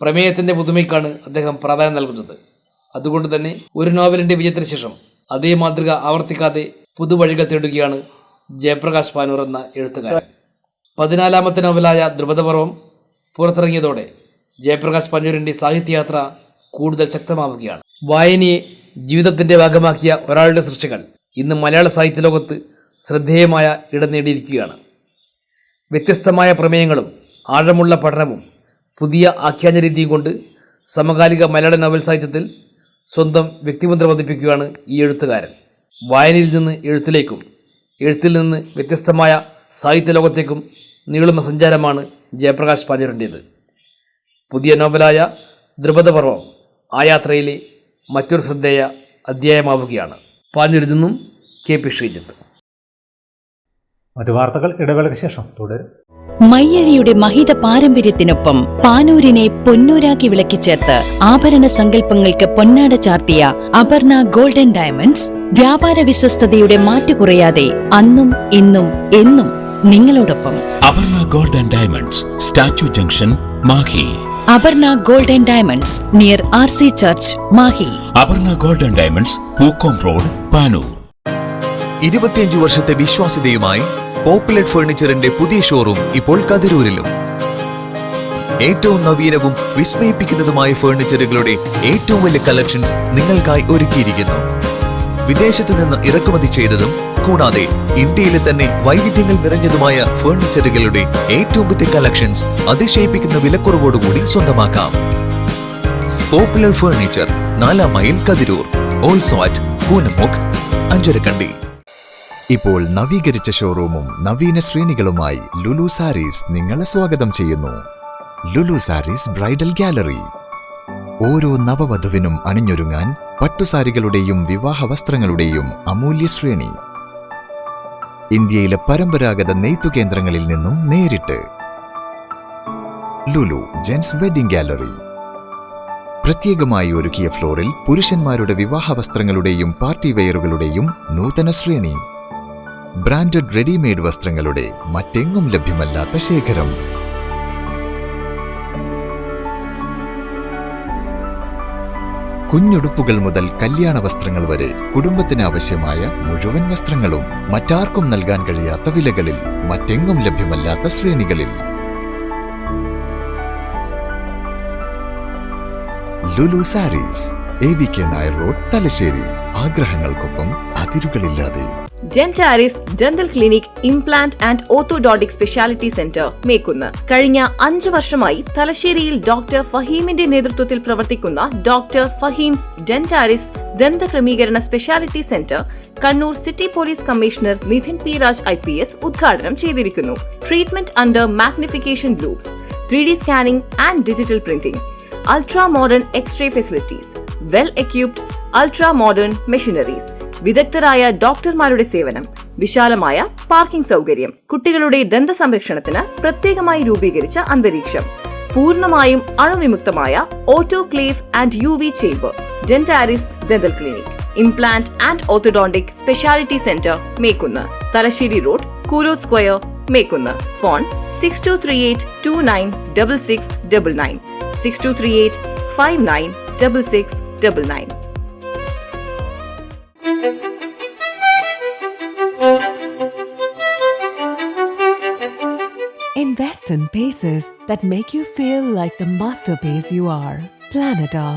പ്രമേയത്തിൻ്റെ പുതുമയ്ക്കാണ് അദ്ദേഹം പ്രാധാന്യം നൽകുന്നത്. അതുകൊണ്ട് തന്നെ ഒരു നോവലിൻ്റെ വിജയത്തിന് ശേഷം അതേ മാതൃക ആവർത്തിക്കാതെ പുതുവഴികൾ തേടുകയാണ് ജയപ്രകാശ് പാനൂർ എന്ന എഴുത്തുകാരൻ. 14ാമത്തെ നോവലായ ദ്രുപദപർവം പുറത്തിറങ്ങിയതോടെ ജയപ്രകാശ് പാനൂരിൻ്റെ സാഹിത്യയാത്ര കൂടുതൽ ശക്തമാവുകയാണ്. വായനയെ ജീവിതത്തിൻ്റെ ഭാഗമാക്കിയ ഒരാളുടെ സൃഷ്ടികൾ ഇന്ന് മലയാള സാഹിത്യ ലോകത്ത് ശ്രദ്ധേയമായ ഇടം നേടിയിരിക്കുകയാണ്. വ്യത്യസ്തമായ പ്രമേയങ്ങളും ആഴമുള്ള പഠനവും പുതിയ ആഖ്യാനരീതിയും കൊണ്ട് സമകാലിക മലയാള നോവൽ സാഹിത്യത്തിൽ സ്വന്തം വ്യക്തിമുദ്ര പതിപ്പിക്കുകയാണ് ഈ എഴുത്തുകാരൻ. വായനയിൽ നിന്ന് എഴുത്തിലേക്കും, എഴുത്തിൽ നിന്ന് വ്യത്യസ്തമായ സാഹിത്യ ലോകത്തേക്കും നീളുന്ന സഞ്ചാരമാണ് ജയപ്രകാശ് പാനൂരിൻ്റേത്. പുതിയ നോവലായ ദ്രുപദപർവം ആ യാത്രയിലെ മറ്റൊരു ശ്രദ്ധേയ അധ്യായമാവുകയാണ്. പാനൂരിൽ നിന്നും KP ശ്രീജിത്ത്. മറ്റു വാർത്തകൾ ഇടവേളയ്ക്ക് ശേഷം തുടരും. മയ്യഴിയുടെ മഹിത പാരമ്പര്യത്തിനൊപ്പം പാനൂരിനെ പൊന്നൂരാക്കി വിളക്കിച്ചേർത്ത് ആഭരണ സങ്കല്പങ്ങൾക്ക് പൊന്നാട ചാർത്തിയ അപർണ ഗോൾഡൻ ഡയമണ്ട്സ് വ്യാപാര വിശ്വസ്തതയുടെ മാറ്റുകുറയാതെ അന്നും ഇന്നും എന്നും നിങ്ങളോടൊപ്പം. Aparna golden diamonds, statue junction, Mahe. Aparna golden diamonds near RC church, Mahe. Aparna golden diamonds, Pookkom road, Panoor. 25 വർഷത്തെ വിശ്വാസ്യതയുമായി പോപ്പുലർ ഫർണിച്ചറിന്റെ പുതിയ ഷോറൂം ഇപ്പോൾ കതിരൂരിലും. ഏറ്റവും നവീനവും വിസ്മയിപ്പിക്കുന്നതുമായ ഫർണിച്ചറുകളുടെ ഏറ്റവും വലിയ കളക്ഷൻസ് നിങ്ങൾക്കായി ഒരുക്കിയിരിക്കുന്നു. വിദേശത്തു നിന്ന് ഇറക്കുമതി ചെയ്തതും കൂടാതെ ഇന്ത്യയിലെ തന്നെ വൈവിധ്യങ്ങൾ നിറഞ്ഞതുമായ ഫർണിച്ചറുകളുടെ ഏറ്റവും പുതിയ കളക്ഷൻസ് അതിശയിപ്പിക്കുന്ന വിലക്കുറവോടുകൂടി സ്വന്തമാക്കാം. Popular furniture, 4 mile, Kathiroor. Also at Koonamukku, Anjarakandy. ഇപ്പോൾ നവീകരിച്ച ഷോറൂമും നവീന ശ്രേണികളുമായി ലുലു സാരീസ് നിങ്ങളെ സ്വാഗതം ചെയ്യുന്നു. Lulu Sarees bridal gallery. ഓരോ നവവധുവിനും അണിഞ്ഞൊരുങ്ങാൻ പട്ടുസാരികളുടെയും വിവാഹ വസ്ത്രങ്ങളുടെയും അമൂല്യ ശ്രേണി. ഇന്ത്യയിലെ പരമ്പരാഗത നെയ്ത്തു കേന്ദ്രങ്ങളിൽ നിന്നും നേരിട്ട്. Lulu gents wedding gallery. പ്രത്യേകമായി ഒരുക്കിയ ഫ്ലോറിൽ പുരുഷന്മാരുടെ വിവാഹ വസ്ത്രങ്ങളുടെയും പാർട്ടി വെയറുകളുടെയും നൂതന ശ്രേണി. ബ്രാൻഡഡ് റെഡിമെയ്ഡ് വസ്ത്രങ്ങളുടെ മറ്റെങ്ങും ലഭ്യമല്ലാത്ത ശേഖരം. കുഞ്ഞുടുപ്പുകൾ മുതൽ കല്യാണ വസ്ത്രങ്ങൾ വരെ കുടുംബത്തിന് ആവശ്യമായ മുഴുവൻ വസ്ത്രങ്ങളും മറ്റാർക്കും നൽകാൻ കഴിയാത്ത വിലകളിൽ, മറ്റെങ്ങും ലഭ്യമല്ലാത്ത ശ്രേണികളിൽ. Lulu sarees, AVK Nair road, Thalassery. ആഗ്രഹങ്ങൾക്കൊപ്പം അതിരുകളില്ലാതെ. Dentaris dental clinic, implant and orthodontic speciality centre, Mekkunnu. കഴിഞ്ഞ 5 വർഷമായി തലശ്ശേരിയിൽ ഡോക്ടർ ഫഹീമിന്റെ നേതൃത്വത്തിൽ പ്രവർത്തിക്കുന്ന ഡോക്ടർ ഫഹീംസ് ഡെന്റാരിസ് ദന്തക്രമീകരണ speciality centre Kannur city police commissioner Nidhin P. Raj IPS ഉദ്ഘാടനം ചെയ്തിരിക്കുന്നു. Treatment under magnification loupes, 3D scanning and digital printing, ultra modern X-ray facilities, well equipped ultra modern machineries, വിദഗ്ധരായ ഡോക്ടർമാരുടെ സേവനം, വിശാലമായ പാർക്കിംഗ് സൗകര്യം, കുട്ടികളുടെ ദന്ത സംരക്ഷണത്തിന് പ്രത്യേകമായി രൂപീകരിച്ച അന്തരീക്ഷം, പൂർണ്ണമായും അണുവിമുക്തമായ autoclave and UV chamber. Dentaris dental clinic, implant and orthodontic speciality centre, Mekkunnu. Thalassery road, Koolor square, Mekkunnu. Phone 6238296699, 6238596699. Invest in pieces that make you feel like the masterpiece you are. Planeta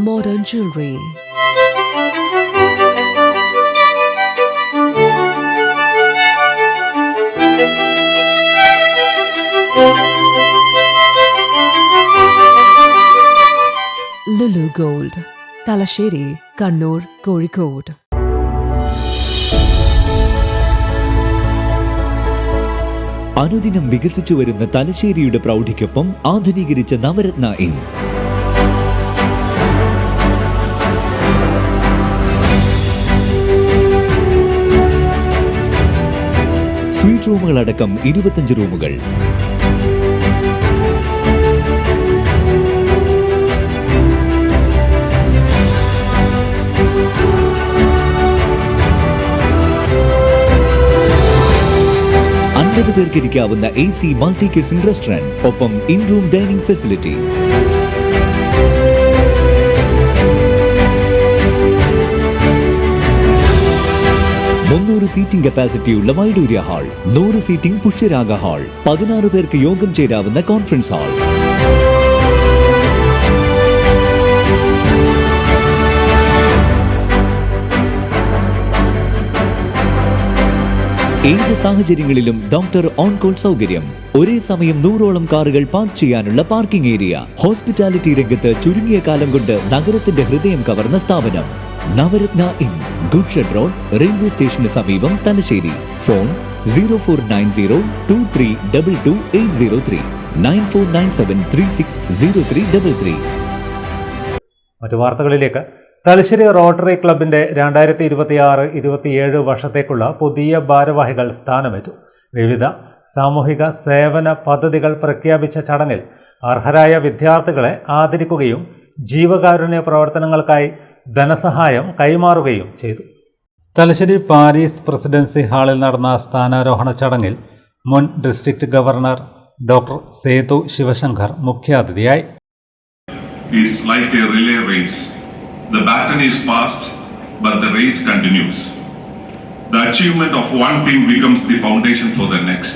Modern Jewelry. Lulu Gold, Talasheri, Kannur, Kozhikode. അനുദിനം വികസിച്ചു വരുന്ന തലശ്ശേരിയുടെ പ്രൗഢിക്കൊപ്പം ആധുനീകരിച്ച Navaratna inn. Suite റൂമുകളടക്കം 25 റൂമുകൾ. പേർക്ക് ഇരിക്കാവുന്ന AC മൾട്ടി കിച്ചൺ റെസ്റ്റോറന്റ്, ഒപ്പം in room dining facility. Seating കപ്പാസിറ്റിയുള്ള Vaidurya hall, 100 seating Pushyaraga hall, 16 പേർക്ക് യോഗം ചേരാവുന്ന കോൺഫറൻസ് ഹാൾ. ഏത് സാഹചര്യങ്ങളിലും ഡോക്ടർ ഓൺ കോൾ സൗകര്യം, ഒരേ സമയം 100ഓളം കാറുകൾ പാർക്ക് ചെയ്യാനുള്ള പാർക്കിംഗ് ഏരിയ. ഹോസ്പിറ്റാലിറ്റി രംഗത്ത് ചുരുങ്ങിയ കാലം കൊണ്ട് നഗരത്തിന്റെ ഹൃദയം കവർന്ന സ്ഥാപനം Navaratna inn, goods shed road, railway സ്റ്റേഷന് സമീപം, തലശ്ശേരി. ഫോൺ 049023228803 9497360333. മറ്റു വാർത്തകളിലേക്ക്. തലശ്ശേരി റോട്ടറി ക്ലബിന്റെ 2026-27 വർഷത്തേക്കുള്ള പുതിയ ഭാരവാഹികൾ സ്ഥാനമേറ്റു. വിവിധ സാമൂഹിക സേവന പദ്ധതികൾ പ്രഖ്യാപിച്ച ചടങ്ങിൽ അർഹരായ വിദ്യാർത്ഥികളെ ആദരിക്കുകയും ജീവകാരുണ്യ പ്രവർത്തനങ്ങൾക്കായി ധനസഹായം കൈമാറുകയും ചെയ്തു. തലശ്ശേരി പാരീസ് പ്രസിഡൻസി ഹാളിൽ നടന്ന സ്ഥാനാരോഹണ ചടങ്ങിൽ മുൻ district governor doctor Sethu Sivasankar മുഖ്യാതിഥിയായി. Is like a relay race. The baton is passed, but the race continues. The achievement of one team becomes the foundation for the next.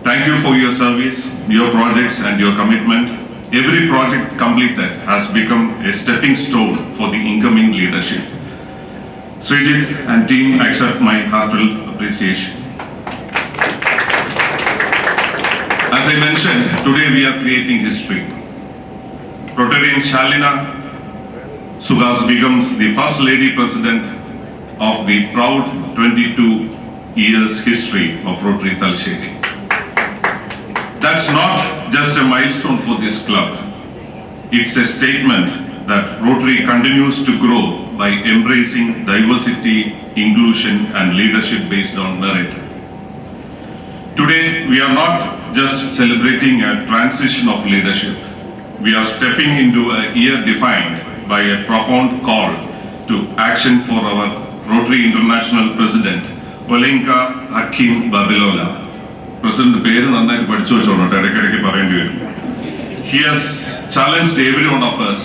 Thank you for your service, your projects and your commitment. Every project completed has become a stepping stone for the incoming leadership. Srijit and team accept my heartfelt appreciation. As I mentioned, today we are creating history. Rotarian Shalina Suhas becomes the first lady president of the proud 22 years history of Rotary Talasheri. That's not just a milestone for this club. It's a statement that Rotary continues to grow by embracing diversity, inclusion and leadership based on merit. Today we are not just celebrating a transition of leadership. We are stepping into a year defined by a profound call to action for our Rotary International President, Olenka Hakim Babilola. President പേര് നന്നായിട്ട് പഠിച്ചു വെച്ചോളൂ, ഇടയ്ക്കിടയ്ക്ക് പറയേണ്ടി വരും. He has challenged every one of us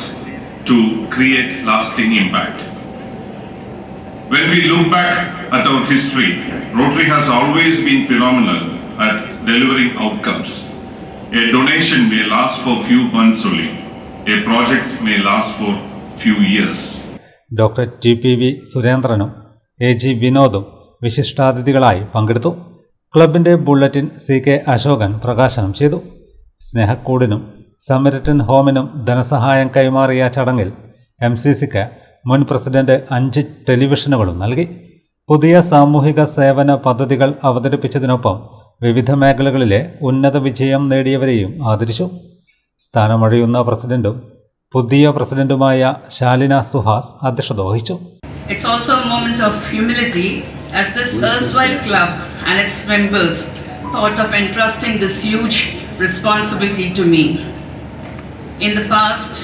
to create lasting impact. When we look back at our history, Rotary has always been phenomenal at delivering outcomes. A donation may last for few months only. A project may last for few years. Doctor TPV സുരേന്ദ്രനും AG വിനോദും വിശിഷ്ടാതിഥികളായി പങ്കെടുത്തു. ക്ലബിന്റെ bulletin CK Ashokan പ്രകാശനം ചെയ്തു. സ്നേഹക്കൂടിനും Samaritan ഹോമിനും ധനസഹായം കൈമാറിയ ചടങ്ങിൽ MCCക്ക് മുൻ president 5 ടെലിവിഷനുകളും നൽകി. പുതിയ സാമൂഹിക സേവന പദ്ധതികൾ അവതരിപ്പിച്ചതിനൊപ്പം വിവിധ മേഖലകളിലെ ഉന്നത വിജയം നേടിയവരെയും ആദരിച്ചു. സ്ഥാനമൊഴിയുന്ന പ്രസിഡന്റും പുതിയ പ്രസിഡന്റുമായ ശാലിന സുഹാസ് അധ്യക്ഷത വഹിച്ചു. It's also a moment of humility as this erstwhile club and its members thought of entrusting this huge responsibility to me. In the past,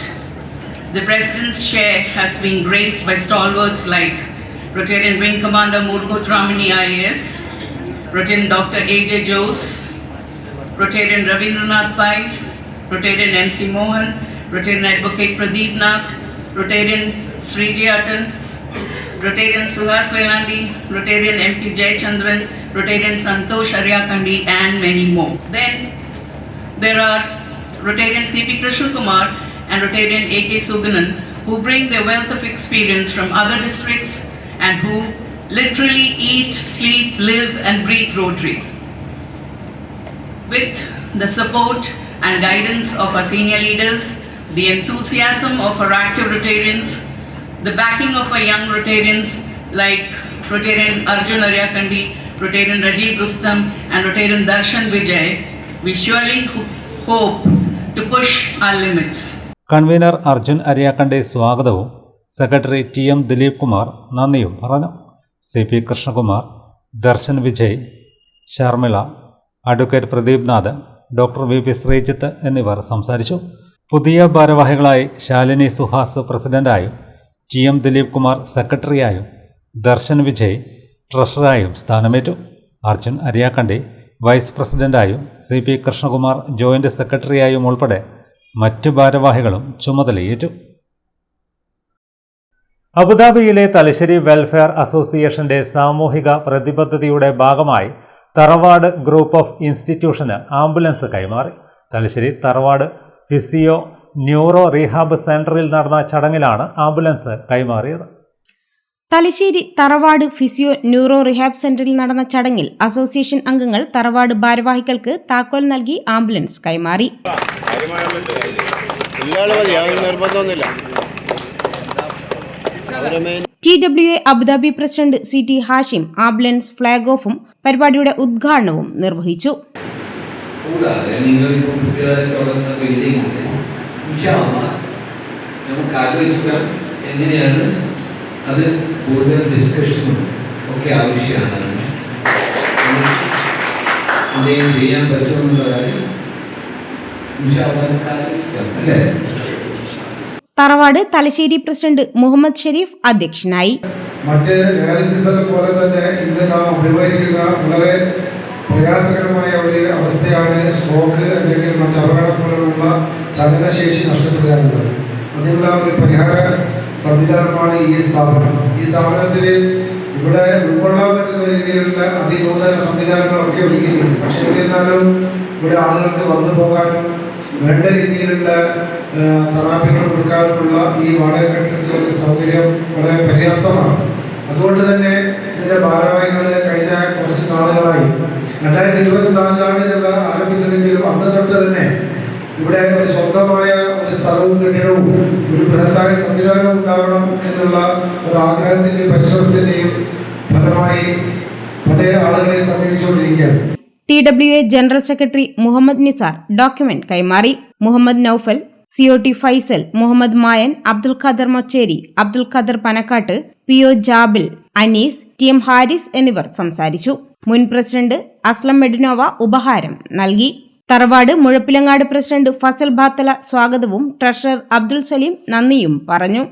the President's chair has been graced by stalwarts like Rotarian Wing Commander Murgot Ramani IAS, Rotarian Dr. A.J. Jose, Rotarian Ravindranath Pai, Rotarian MC Mohan, Rotarian Advocate Pradeep Nath, Rotarian Srijit Atan, Rotarian Suhas Velandi, Rotarian MP Jayachandran, Rotarian Santosh Aryakandi and many more. Then there are Rotarian C.P. Krishna Kumar and Rotarian A.K. Suganan who bring their wealth of experience from other districts and who literally eat, sleep, live and breathe Rotary. With the support and guidance of our senior leaders, the enthusiasm of our active Rotarians, the backing of our young Rotarians like Rotarian Arjun Aryakandi, Rotarian Rajiv Rustam and Rotarian Darshan Vijay, we surely hope to push our limits. Convener Arjun Ariyakkande സ്വാഗതവും secretary TM Dileep Kumar നന്ദിയും പറഞ്ഞു. CP Krishnakumar, Darshan Vijay, Sharmila, advocate Pradeep Nath, doctor VP Sreejith എന്നിവർ സംസാരിച്ചു. പുതിയ ഭാരവാഹികളായി ശാലിനി സുഹാസ് പ്രസിഡന്റായും TM Dileep Kumar സെക്രട്ടറിയായും ദർശൻ വിജയ് ട്രഷററായും സ്ഥാനമേറ്റു. അർജുൻ അരിയാക്കണ്ടി വൈസ് പ്രസിഡന്റായും CP കൃഷ്ണകുമാർ ജോയിന്റ് സെക്രട്ടറിയായും ഉൾപ്പെടെ മറ്റ് ഭാരവാഹികളും ചുമതലയേറ്റു. അബുദാബിയിലെ തലശ്ശേരി വെൽഫെയർ അസോസിയേഷന്റെ സാമൂഹിക പ്രതിബദ്ധതയുടെ ഭാഗമായി തറവാട് ഗ്രൂപ്പ് ഓഫ് ഇൻസ്റ്റിറ്റ്യൂഷന് ആംബുലൻസ് കൈമാറി. തലശ്ശേരി തറവാട് ഫിസിയോ ന്യൂറോ റീഹാബ് സെന്ററിൽ നടന്ന ചടങ്ങിലാണ് ആംബുലൻസ് കൈമാറിയത്. തലശ്ശേരി തറവാട് ഫിസിയോ ന്യൂറോ റിഹാബ് സെന്ററിൽ നടന്ന ചടങ്ങിൽ അസോസിയേഷൻ അംഗങ്ങൾ തറവാട് ഭാരവാഹികൾക്ക് താക്കോൽ നൽകി ആംബുലൻസ് കൈമാറി. TWA Abu Dhabi president CT Hashim ambulance flag ഓഫും പരിപാടിയുടെ ഉദ്ഘാടനവും നിർവഹിച്ചു. കൂടാതെ നിങ്ങളിപ്പോൾ പുതിയതായി തുടങ്ങുന്ന ബിൽഡിംഗ് ഉണ്ട്, നമുക്ക് ആലോചിക്കാം എങ്ങനെയാണ് അത് കൂടുതൽ ഡിസ്കഷനും ഒക്കെ ആവശ്യമാണ്. എന്തെങ്കിലും ചെയ്യാൻ പറ്റുമെന്നുള്ള കാര്യം അല്ലേ? തറവാട് തലശ്ശേരി പ്രസിഡന്റ് മുഹമ്മദ് ഷെരീഫ് അധ്യക്ഷനായി. മറ്റ് ഡയാലിസിസ് പോലെ തന്നെ ഇന്ന് നാം അഭിമുഖീകരിക്കുന്ന വളരെ പ്രയാസകരമായ ഒരു അവസ്ഥയാണ് സ്ട്രോക്ക് അല്ലെങ്കിൽ മറ്റ് അപകടം പോലുള്ള ചലനശേഷി നഷ്ടപ്പെടുക എന്നുള്ളത്. അതിനുള്ള ഒരു പരിഹാര സംവിധാനമാണ് ഈ സ്ഥാപനം. ഈ സ്ഥാപനത്തിൽ ഇവിടെ ഉൾക്കൊള്ളാൻ പറ്റുന്ന രീതിയിലുള്ള അതിനൂതന സംവിധാനങ്ങളൊക്കെ ഒരുക്കിയിട്ടുണ്ട്. പക്ഷേ എന്നിരുന്നാലും ഇവിടെ ആളുകൾക്ക് വന്നു പോകാനും വേണ്ട രീതിയിലുള്ള തെറാപ്പികൾ കൊടുക്കാനുമുള്ള ഈ വാടക കെട്ടിടത്തിലുള്ള സൗകര്യം വളരെ പര്യാപ്തമാണ്. അതുകൊണ്ട് തന്നെ ഇതിൻ്റെ ഭാരവാഹികൾ കഴിഞ്ഞ കുറച്ച് നാളുകളായി 2024 ഇത് ആരംഭിച്ചതെങ്കിലും അന്ന് തൊട്ട് തന്നെ ഇവിടെ ഒരു സ്വന്തമായ ഒരു സ്ഥലവും കെട്ടിടവും ഒരു ബൃഹത്തായ സംവിധാനം ഉണ്ടാവണം എന്നുള്ള ഒരു ആഗ്രഹത്തിൻ്റെയും പരിശ്രമത്തിൻ്റെയും ഫലമായി പല ആളുകളെ സമീപിച്ചുകൊണ്ടിരിക്കുകയാണ്. TWA general secretary Muhammad Nisar document കൈമാറി. മുഹമ്മദ് നൌഫൽ, COT ഫൈസൽ, മുഹമ്മദ് മായൻ, അബ്ദുൽ ഖാദർ മൊച്ചേരി, അബ്ദുൽ ഖാദർ പനക്കാട്ട്, PO ജാബിൽ, അനീസ്, TM ഹാരിസ് എന്നിവർ സംസാരിച്ചു. മുൻ പ്രസിഡന്റ് അസ്ലം മെഡിനോവ ഉപഹാരം നൽകി. തറവാട് മുഴപ്പിലങ്ങാട് പ്രസിഡന്റ് ഫസൽ ബാത്തല സ്വാഗതവും ട്രഷറർ അബ്ദുൽ സലീം നന്ദിയും പറഞ്ഞു.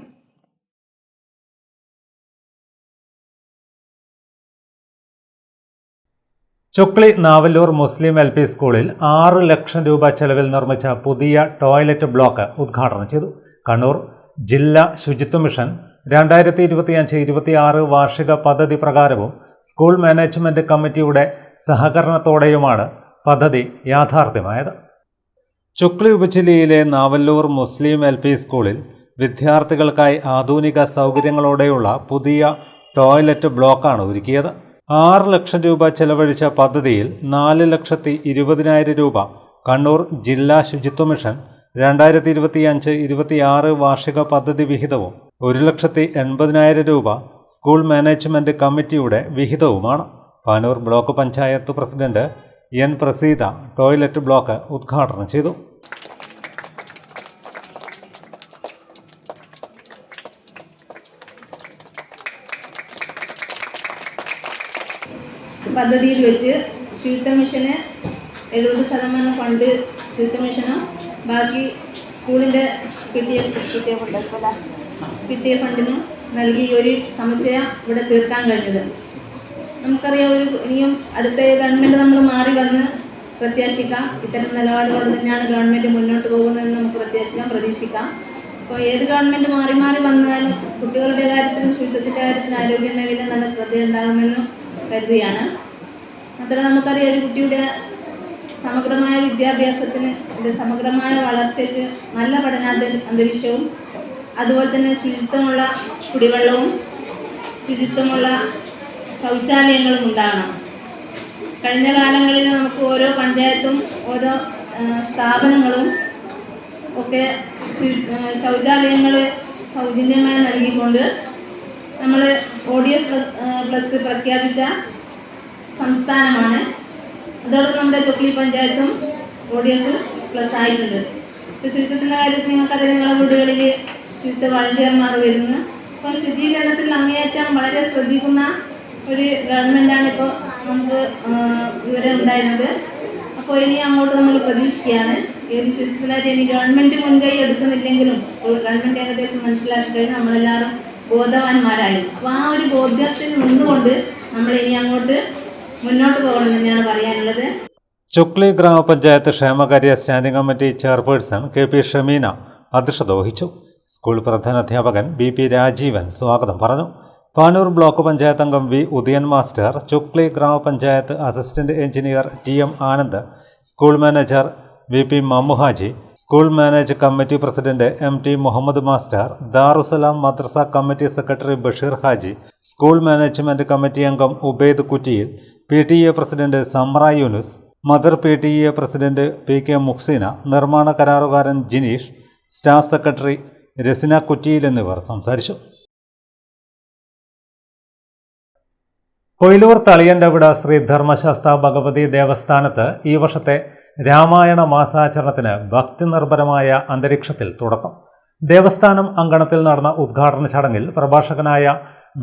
ചുക്ലി നാവല്ലൂർ മുസ്ലിം LP സ്കൂളിൽ 6 ലക്ഷം രൂപ ചെലവിൽ നിർമ്മിച്ച പുതിയ ടോയ്ലറ്റ് ബ്ലോക്ക് ഉദ്ഘാടനം ചെയ്തു. കണ്ണൂർ ജില്ലാ ശുചിത്വ മിഷൻ 2025-26 വാർഷിക പദ്ധതി പ്രകാരവും സ്കൂൾ മാനേജ്മെന്റ് കമ്മിറ്റിയുടെ സഹകരണത്തോടെയുമാണ് പദ്ധതി യാഥാർത്ഥ്യമായത്. ചുക്ലി ഉപജില്ലയിലെ നാവല്ലൂർ മുസ്ലിം LP സ്കൂളിൽ വിദ്യാർത്ഥികൾക്കായി ആധുനിക സൗകര്യങ്ങളോടെയുള്ള പുതിയ ടോയ്ലറ്റ് ബ്ലോക്കാണ് ഒരുക്കിയത്. 6 ലക്ഷം രൂപ ചെലവഴിച്ച പദ്ധതിയിൽ 4,20,000 രൂപ കണ്ണൂർ ജില്ലാ ശുചിത്വ മിഷൻ 2025-26 വാർഷിക പദ്ധതി വിഹിതവും 1,80,000 രൂപ സ്കൂൾ മാനേജ്മെന്റ് കമ്മിറ്റിയുടെ വിഹിതവുമാണ്. Panoor block panchayat president N Praseetha toilet block ഉദ്ഘാടനം ചെയ്തു. പദ്ധതിയിൽ വെച്ച് ശുചിത്വ മിഷന് 70% ഫണ്ട് ശുചിത്വ മിഷനും ബാക്കി സ്കൂളിൻ്റെ PTA ഫണ്ടിനും നൽകി ഒരു സമുച്ചയം ഇവിടെ തീർക്കാൻ കഴിഞ്ഞത്. നമുക്കറിയാം, ഇനിയും അടുത്ത ഗവൺമെൻറ് നമ്മൾ മാറി വന്ന് പ്രത്യാശിക്കാം. ഇത്തരം നിലപാടുകൊണ്ട് തന്നെയാണ് ഗവൺമെൻറ് മുന്നോട്ട് പോകുന്നതെന്ന് നമുക്ക് പ്രതീക്ഷിക്കാം. അപ്പോൾ ഏത് ഗവൺമെൻറ് മാറി മാറി വന്നാലും കുട്ടികളുടെ കാര്യത്തിലും ശുചിത്വത്തിൻ്റെ കാര്യത്തിലും ആരോഗ്യ മേഖലയിൽ നല്ല ശ്രദ്ധയുണ്ടാകുമെന്ന് കരുതിയാണ്. മാത്രമല്ല നമുക്കറിയാം, ഒരു കുട്ടിയുടെ സമഗ്രമായ വിദ്യാഭ്യാസത്തിന്, സമഗ്രമായ വളർച്ചയ്ക്ക് നല്ല അന്തരീക്ഷവും അതുപോലെ തന്നെ ശുചിത്വമുള്ള കുടിവെള്ളവും ശുചിത്വമുള്ള ശൗചാലയങ്ങളും ഉണ്ടാകണം. കഴിഞ്ഞ കാലങ്ങളിൽ നമുക്ക് ഓരോ പഞ്ചായത്തും ഓരോ സ്ഥാപനങ്ങളും ഒക്കെ ശൗചാലയങ്ങൾ സൗജന്യമായി നൽകിക്കൊണ്ട് നമ്മൾ ODF+ പ്രഖ്യാപിച്ച സംസ്ഥാനമാണ്. അതോടൊപ്പം നമ്മുടെ ചുക്ലി പഞ്ചായത്തും ODF+ ആയിട്ടുണ്ട്. ഇപ്പോൾ ശുചിത്വത്തിൻ്റെ കാര്യത്തിൽ നിങ്ങൾക്കറിയാം, നിങ്ങളുടെ വീടുകളിൽ ശുചിത്വ വളണ്ടിയർമാർ വരുന്നു. അപ്പോൾ ശുചീകരണത്തിൽ അങ്ങേയറ്റം വളരെ ശ്രദ്ധിക്കുന്ന ഒരു ഗവൺമെൻറ്റാണ് ഇപ്പോൾ നമുക്ക് ഇവരെ ഉണ്ടായിരുന്നത്. അപ്പോൾ ഇനി അങ്ങോട്ട് നമ്മൾ പ്രതീക്ഷിക്കുകയാണ് ഈ ഒരു ശുചിത്വത്തിനായിട്ട് ഇനി ഗവൺമെൻറ് മുൻകൈ എടുക്കുന്നില്ലെങ്കിലും ഗവൺമെൻറ് ഏകദേശം മനസ്സിലാക്കി കഴിഞ്ഞാൽ നമ്മളെല്ലാവരും ബോധവാന്മാരായി. അപ്പോൾ ആ ഒരു ബോധ്യത്തിൽ നിന്നുകൊണ്ട് നമ്മൾ ഇനി അങ്ങോട്ട് മുന്നോട്ട് പോകണം തന്നെയാണ് പറയാനുള്ളത്. ചുക്ലി ഗ്രാമപഞ്ചായത്ത് ക്ഷേമകാര്യ standing committee chairperson KP Shameena അധ്യക്ഷത വഹിച്ചു. സ്കൂൾ പ്രധാനാധ്യാപകൻ BP രാജീവൻ സ്വാഗതം പറഞ്ഞു. പാനൂർ ബ്ലോക്ക് പഞ്ചായത്ത് അംഗം V ഉദയൻ മാസ്റ്റർ, ചുക്ലി ഗ്രാമപഞ്ചായത്ത് assistant engineer TM Anand, school manager VP Mammuhaji, school manage committee president MT Muhammad master, Darussalam മദ്രസ committee secretary Basheer Haji, school management committee അംഗം Ubaid Kuttiyil, PTA president Samara Yunus, mother PTA president PK Muhsina, നിർമ്മാണ കരാറുകാരൻ ജിനീഷ്, സ്റ്റാഫ് സെക്രട്ടറി രസിന കുറ്റിയിൽ എന്നിവർ സംസാരിച്ചു. കൊയിലൂർ തളിയൻ്റെവിട ശ്രീ ധർമ്മശാസ്ത്ര ഭഗവതി ദേവസ്ഥാനത്ത് ഈ വർഷത്തെ രാമായണ മാസാചരണത്തിന് ഭക്തി നിർഭരമായ അന്തരീക്ഷത്തിൽ തുടക്കം. ദേവസ്ഥാനം അങ്കണത്തിൽ നടന്ന ഉദ്ഘാടന ചടങ്ങിൽ പ്രഭാഷകനായ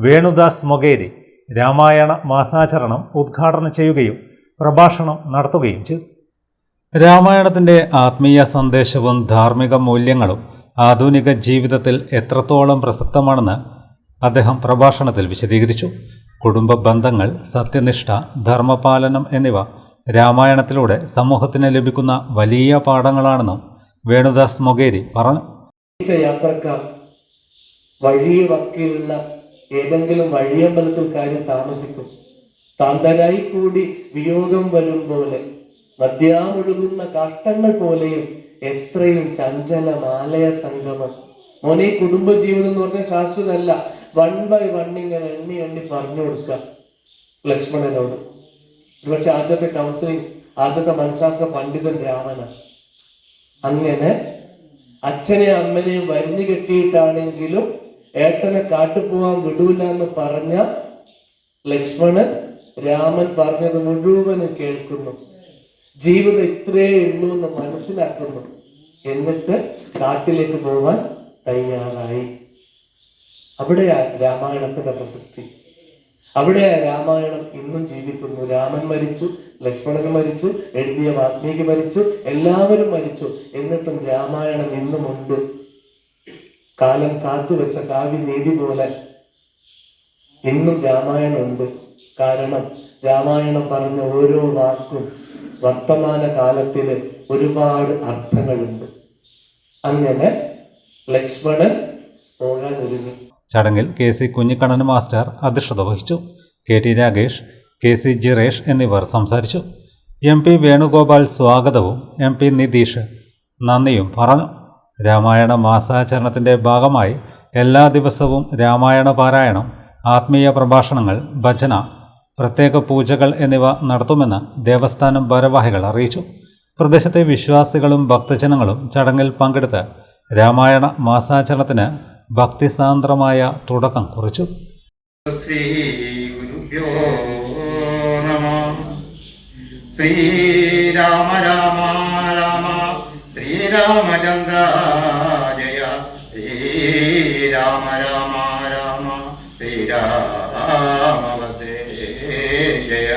വേണുദാസ് മൊകേരി രാമായണ മാസാചരണം ഉദ്ഘാടനം ചെയ്യുകയും പ്രഭാഷണം നടത്തുകയും ചെയ്തു. രാമായണത്തിൻ്റെ ആത്മീയ സന്ദേശവും ധാർമ്മിക മൂല്യങ്ങളും ആധുനിക ജീവിതത്തിൽ എത്രത്തോളം പ്രസക്തമാണെന്ന് അദ്ദേഹം പ്രഭാഷണത്തിൽ വിശദീകരിച്ചു. കുടുംബ ബന്ധങ്ങൾ, സത്യനിഷ്ഠ, ധർമ്മപാലനം എന്നിവ രാമായണത്തിലൂടെ സമൂഹത്തിന് ലഭിക്കുന്ന വലിയ പാഠങ്ങളാണെന്നും വേണുദാസ് മൊകേരി പറഞ്ഞു. യാത്രക്കാർ വഴി വക്കിലുള്ള ഏതെങ്കിലും വഴിയമ്പലത്തിൽ കയറി താമസിക്കും. താന്തരായി കൂടി വിയോഗം വരും പോലെ, നദ്യാമൊഴുകുന്ന കാഷ്ടങ്ങൾ പോലെയും എത്രയും ചഞ്ചലമാലയ സംഗമം. മോനെ, കുടുംബജീവിതം എന്ന് പറഞ്ഞാൽ ശാശ്വതമല്ല. 1 by 1 ഇങ്ങനെ എണ്ണി എണ്ണി പറഞ്ഞു കൊടുക്കുക ലക്ഷ്മണനോട്. ഒരുപക്ഷെ ആദ്യത്തെ കൗൺസിലിംഗ്, ആദ്യത്തെ മനഃശാസ്ത്ര പണ്ഡിതൻ രാമനാണ്. അങ്ങനെ അച്ഛനെയും അമ്മനെയും വരിഞ്ഞു കെട്ടിയിട്ടാണെങ്കിലും ഏട്ടനെ കാട്ടുപോവാൻ വിടൂല എന്ന് പറഞ്ഞ ലക്ഷ്മണൻ രാമൻ പറഞ്ഞത് മുഴുവനും കേൾക്കുന്നു. ജീവിതം ഇത്രയേ ഉള്ളൂ എന്ന് മനസ്സിലാക്കുന്നു. എന്നിട്ട് കാട്ടിലേക്ക് പോവാൻ തയ്യാറായി. അവിടെയാ രാമായണത്തിന്റെ പ്രസക്തി. അവിടെയാ രാമായണം ഇന്നും ജീവിക്കുന്നു. രാമൻ മരിച്ചു, ലക്ഷ്മണൻ മരിച്ചു, എഴുതിയ വാൽമീകി മരിച്ചു, എല്ലാവരും മരിച്ചു. എന്നിട്ടും രാമായണം ഇന്നുമുണ്ട്. കാലം കാത്തുവെച്ച കാവ്യനീതി പോലെ ഇന്നും രാമായണം ഉണ്ട്. കാരണം രാമായണം പറഞ്ഞ ഓരോ വാക്കും വർത്തമാന കാലത്തില് ഒരുപാട് അർത്ഥങ്ങളുണ്ട്. അങ്ങനെ ലക്ഷ്മണൻ പോകാൻ ഒരുങ്ങി. ചടങ്ങിൽ KC കുഞ്ഞിക്കണ്ണൻ മാസ്റ്റർ അധ്യക്ഷത വഹിച്ചു. KT രാഗേഷ്, KC ജിറേഷ് എന്നിവർ സംസാരിച്ചു. MP വേണുഗോപാൽ സ്വാഗതവും MP നിതീഷ് നന്ദിയും പറഞ്ഞു. രാമായണ മാസാചരണത്തിൻ്റെ ഭാഗമായി എല്ലാ ദിവസവും രാമായണ പാരായണം, ആത്മീയ പ്രഭാഷണങ്ങൾ, ഭജന, പ്രത്യേക പൂജകൾ എന്നിവ നടത്തുമെന്ന് ദേവസ്ഥാനം ഭാരവാഹികൾ അറിയിച്ചു. പ്രദേശത്തെ വിശ്വാസികളും ഭക്തജനങ്ങളും ചടങ്ങിൽ പങ്കെടുത്ത് രാമായണ മാസാചരണത്തിന് ഭക്തിസാന്ദ്രമായ തുടക്കം കുറിച്ചു. ശ്രീ ഗുരുഭ്യോ നമഃ. ശ്രീരാമ രാമ രാമ ശ്രീരാമചന്ദ്ര ജയ. ശ്രീരാമ രാമ രാമ ശ്രീരാമഭദ്രേ ജയ.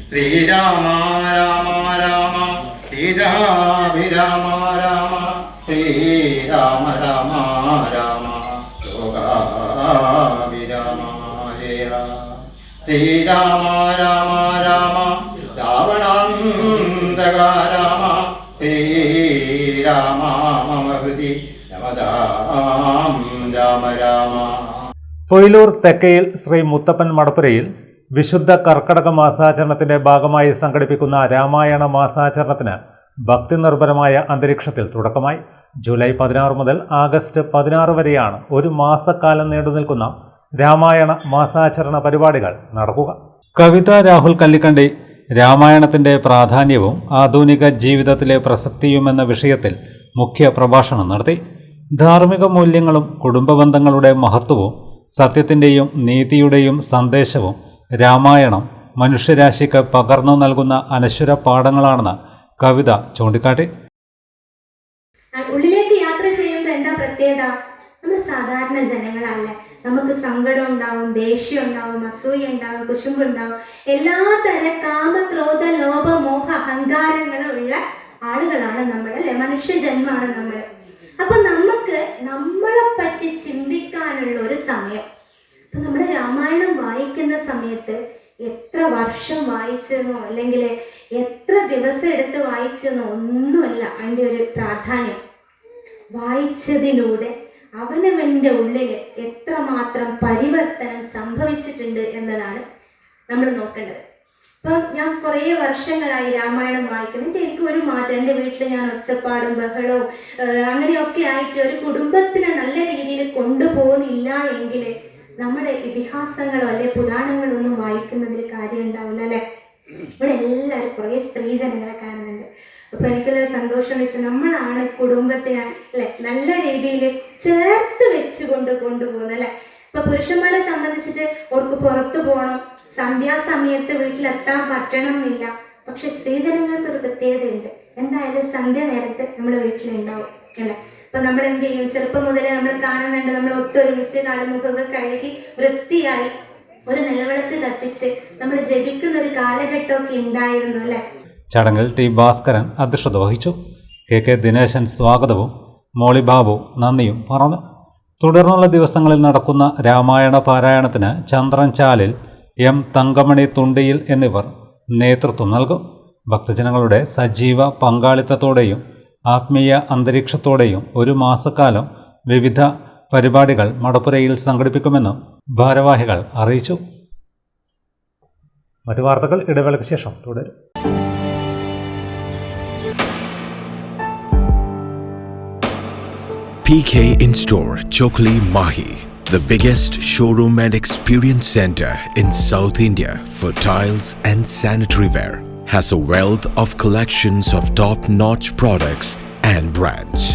ശ്രീരാമ രാമ രാമ ശ്രീരാഭിരാമ രാമ ശ്രീരാമ രാമ രാമ ലോകാഭിരാമ ജയ. ശ്രീരാമ രാമ രാമ രാവണാന്തക രാമ ശ്രീരാമ മമ ഹൃദി രമതാം രാമ രാമ. കൊയിലൂർ തെക്കയിൽ ശ്രീ മുത്തപ്പൻ മടപ്പുരയിൽ വിശുദ്ധ കർക്കടക മാസാചരണത്തിന്റെ ഭാഗമായി സംഘടിപ്പിക്കുന്ന രാമായണ മാസാചരണത്തിന് ഭക്തി നിർഭരമായ അന്തരീക്ഷത്തിൽ തുടക്കമായി. ജൂലൈ 16 മുതൽ ആഗസ്റ്റ് 16 വരെയാണ് ഒരു മാസക്കാലം നീണ്ടുനിൽക്കുന്ന രാമായണ മാസാചരണ പരിപാടികൾ നടക്കുക. കവിത രാഹുൽ കല്ലിക്കണ്ടി രാമായണത്തിന്റെ പ്രാധാന്യവും ആധുനിക ജീവിതത്തിലെ പ്രസക്തിയുമെന്ന വിഷയത്തിൽ മുഖ്യ പ്രഭാഷണം നടത്തി. ധാർമ്മിക മൂല്യങ്ങളും കുടുംബബന്ധങ്ങളുടെ മഹത്വവും സത്യത്തിൻ്റെയും നീതിയുടെയും സന്ദേശവും രാമായണം മനുഷ്യരാശിക്ക് പകർന്നു നൽകുന്ന അനശ്വര പാഠങ്ങളാണെന്ന് കവിത ചൂണ്ടിക്കാട്ടി. ഉള്ളിലേക്ക് യാത്ര ചെയ്യുമ്പോൾ എന്താ പ്രത്യേകത? നമ്മൾ സാധാരണ ജനങ്ങളല്ലേ. നമുക്ക് സങ്കടം ഉണ്ടാവും, ദേഷ്യം ഉണ്ടാവും, അസൂയ ഉണ്ടാവും, കുശുമ്പുണ്ടാവും. എല്ലാ തരം കാമ, ക്രോധ, ലോഭ, മോഹ, അഹങ്കാരങ്ങളും ഉള്ള ആളുകളാണ് നമ്മൾ, അല്ലെ? മനുഷ്യജന്മമാണ് നമ്മൾ. അപ്പൊ നമുക്ക് നമ്മളെ പറ്റി ചിന്തിക്കാനുള്ള ഒരു സമയം. അപ്പൊ നമ്മുടെ രാമായണം വായിക്കുന്ന സമയത്ത് എത്ര വർഷം വായിച്ചെന്നോ അല്ലെങ്കിൽ എത്ര ദിവസം എടുത്ത് വായിച്ചെന്നോ ഒന്നുമല്ല അതിൻ്റെ ഒരു പ്രാധാന്യം. വായിച്ചതിലൂടെ അവനവൻ്റെ ഉള്ളിൽ എത്രമാത്രം പരിവർത്തനം സംഭവിച്ചിട്ടുണ്ട് എന്നതാണ് നമ്മൾ നോക്കേണ്ടത്. ഇപ്പം ഞാൻ കുറേ വർഷങ്ങളായി രാമായണം വായിക്കുന്നിട്ട് എനിക്ക് ഒരു മാറ്റം. എൻ്റെ വീട്ടിൽ ഞാൻ ഒച്ചപ്പാടും ബഹളവും അങ്ങനെയൊക്കെ ആയിട്ട് ഒരു കുടുംബത്തിനെ നല്ല രീതിയിൽ കൊണ്ടുപോകുന്നില്ല എങ്കിൽ നമ്മുടെ ഇതിഹാസങ്ങളോ അല്ലെ പുരാണങ്ങളോ ഒന്നും വായിക്കുന്നതിൽ കാര്യം ഉണ്ടാവില്ല, അല്ലെ? ഇവിടെ എല്ലാവരും കുറേ സ്ത്രീജനങ്ങളെ കാണുന്നുണ്ട്. അപ്പൊ എനിക്കുള്ള സന്തോഷം എന്ന് വെച്ചാൽ നമ്മളാണ് കുടുംബത്തിനെ അല്ലെ നല്ല രീതിയിൽ ചേർത്ത് വെച്ചുകൊണ്ട് കൊണ്ടുപോകുന്നത്, അല്ലെ? ഇപ്പൊ പുരുഷന്മാരെ സംബന്ധിച്ചിട്ട് അവർക്ക് പുറത്തു പോകണം, സന്ധ്യാസമയത്ത് വീട്ടിലെത്താൻ പറ്റണം എന്നില്ല. പക്ഷെ സ്ത്രീജനങ്ങൾക്ക് ഒരു പ്രത്യേകതയുണ്ട്. എന്തായാലും സന്ധ്യ നേരത്തെ നമ്മുടെ വീട്ടിലുണ്ടാവും അല്ലെ. അപ്പൊ നമ്മൾ എന്ത് ചെയ്യും? ചെറുപ്പം മുതലേ നമ്മൾ കാണുന്നുണ്ട്, നമ്മൾ ഒത്തൊരുമിച്ച് കാലമുഖമൊക്കെ കഴുകി വൃത്തിയായി ഒരു നിലവിളക്ക് കത്തിച്ച് നമ്മൾ ജപിക്കുന്ന ഒരു കാലഘട്ടമൊക്കെ ഉണ്ടായിരുന്നു അല്ലെ. ചടങ്ങിൽ ടി ഭാസ്കരൻ അധ്യക്ഷത വഹിച്ചു. കെ ദിനേശൻ സ്വാഗതവും മോളി ബാബു നന്ദിയും പറഞ്ഞു. തുടർന്നുള്ള ദിവസങ്ങളിൽ നടക്കുന്ന രാമായണ പാരായണത്തിന് ചന്ദ്രൻ ചാലിൽ, എം തങ്കമണി തുണ്ടിയിൽ എന്നിവർ നേതൃത്വം നൽകും. ഭക്തജനങ്ങളുടെ സജീവ പങ്കാളിത്തത്തോടെയും ആത്മീയ അന്തരീക്ഷത്തോടെയും ഒരു മാസക്കാലം വിവിധ പരിപാടികൾ മടപ്പുരയിൽ സംഘടിപ്പിക്കുമെന്നും ഭാരവാഹികൾ അറിയിച്ചു. മറ്റു വാർത്തകൾ ഇടവേളയ്ക്ക് ശേഷം തുടരും. PK In-Store, Chokli, Mahi, the biggest showroom and experience center in South India for tiles and sanitary ware, has a wealth of collections of top-notch products and brands.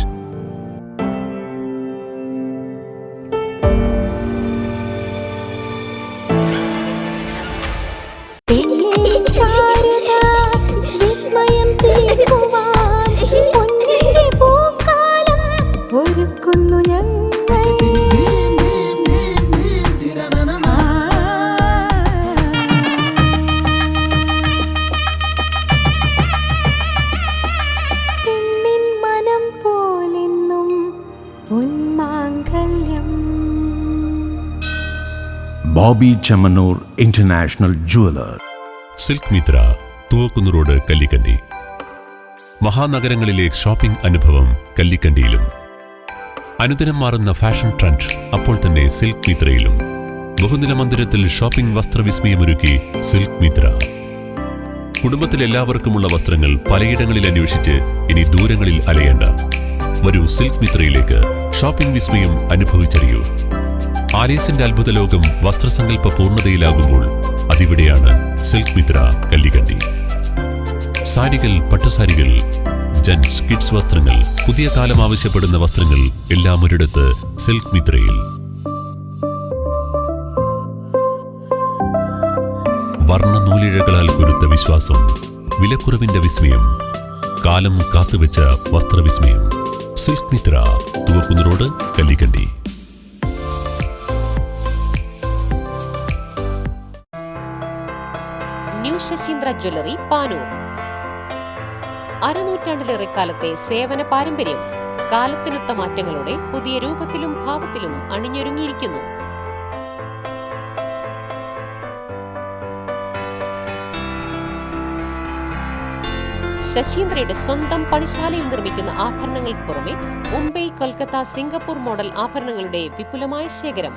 Bobby Chamanur International Jeweler. Silk Mitra, Thuvakkunnu road, Kallikkandi. മഹാനഗരങ്ങളിലെ shopping അനുഭവം കല്ലിക്കണ്ടിയിലും. അനുദിനം മാറുന്ന fashion trend അപ്പോൾ തന്നെ silk മിത്രയിലും. ബഹുനില മന്ദിരത്തിൽ shopping വസ്ത്രവിസ്മയമൊരുക്കി silk Mitra. കുടുംബത്തിലെല്ലാവർക്കുമുള്ള വസ്ത്രങ്ങൾ പലയിടങ്ങളിൽ അന്വേഷിച്ച് ഇനി ദൂരങ്ങളിൽ അലയേണ്ട. വരൂ സിൽക്ക് മിത്രയിലേക്ക്. ഷോപ്പിംഗ് വിസ്മയം അനുഭവിച്ചറിയൂ. ആലീസിന്റെ അത്ഭുത ലോകം വസ്ത്രസങ്കല്പ പൂർണ്ണതയിലാകുമ്പോൾ അതിവിടെയാണ് സിൽക്ക് മിത്ര, കല്ലിക്കണ്ടി. സാരികൾ, പട്ടുസാരികൾ, ജെന്റ്സ്, കിഡ്സ് വസ്ത്രങ്ങൾ, പുതിയ കാലം ആവശ്യപ്പെടുന്ന വസ്ത്രങ്ങൾ എല്ലാം ഒരിടത്ത് സിൽക്ക് മിത്രയിൽ. വർണ്ണ നൂലിഴകളാൽ കുരുത്ത വിശ്വാസം, വിലക്കുറവിന്റെ വിസ്മയം, കാലം കാത്തുവെച്ച വസ്ത്രവിസ്മയം. Silk Mitra, Thuvakkunnu road, Kallikkandi. New Sasheendra jewellery, Panoor. അരനൂറ്റാണ്ടിലേറെ കാലത്തെ സേവന പാരമ്പര്യം കാലത്തിനൊത്ത മാറ്റങ്ങളോടെ പുതിയ രൂപത്തിലും ഭാവത്തിലും അണിഞ്ഞൊരുങ്ങിയിരിക്കുന്നു. ശശീന്ദ്രയുടെ സ്വന്തം പണിശാലയിൽ നിർമ്മിക്കുന്ന ആഭരണങ്ങൾക്ക് പുറമെ മുംബൈ, കൊൽക്കത്ത, സിംഗപ്പൂർ മോഡൽ ആഭരണങ്ങളുടെ വിപുലമായ ശേഖരം.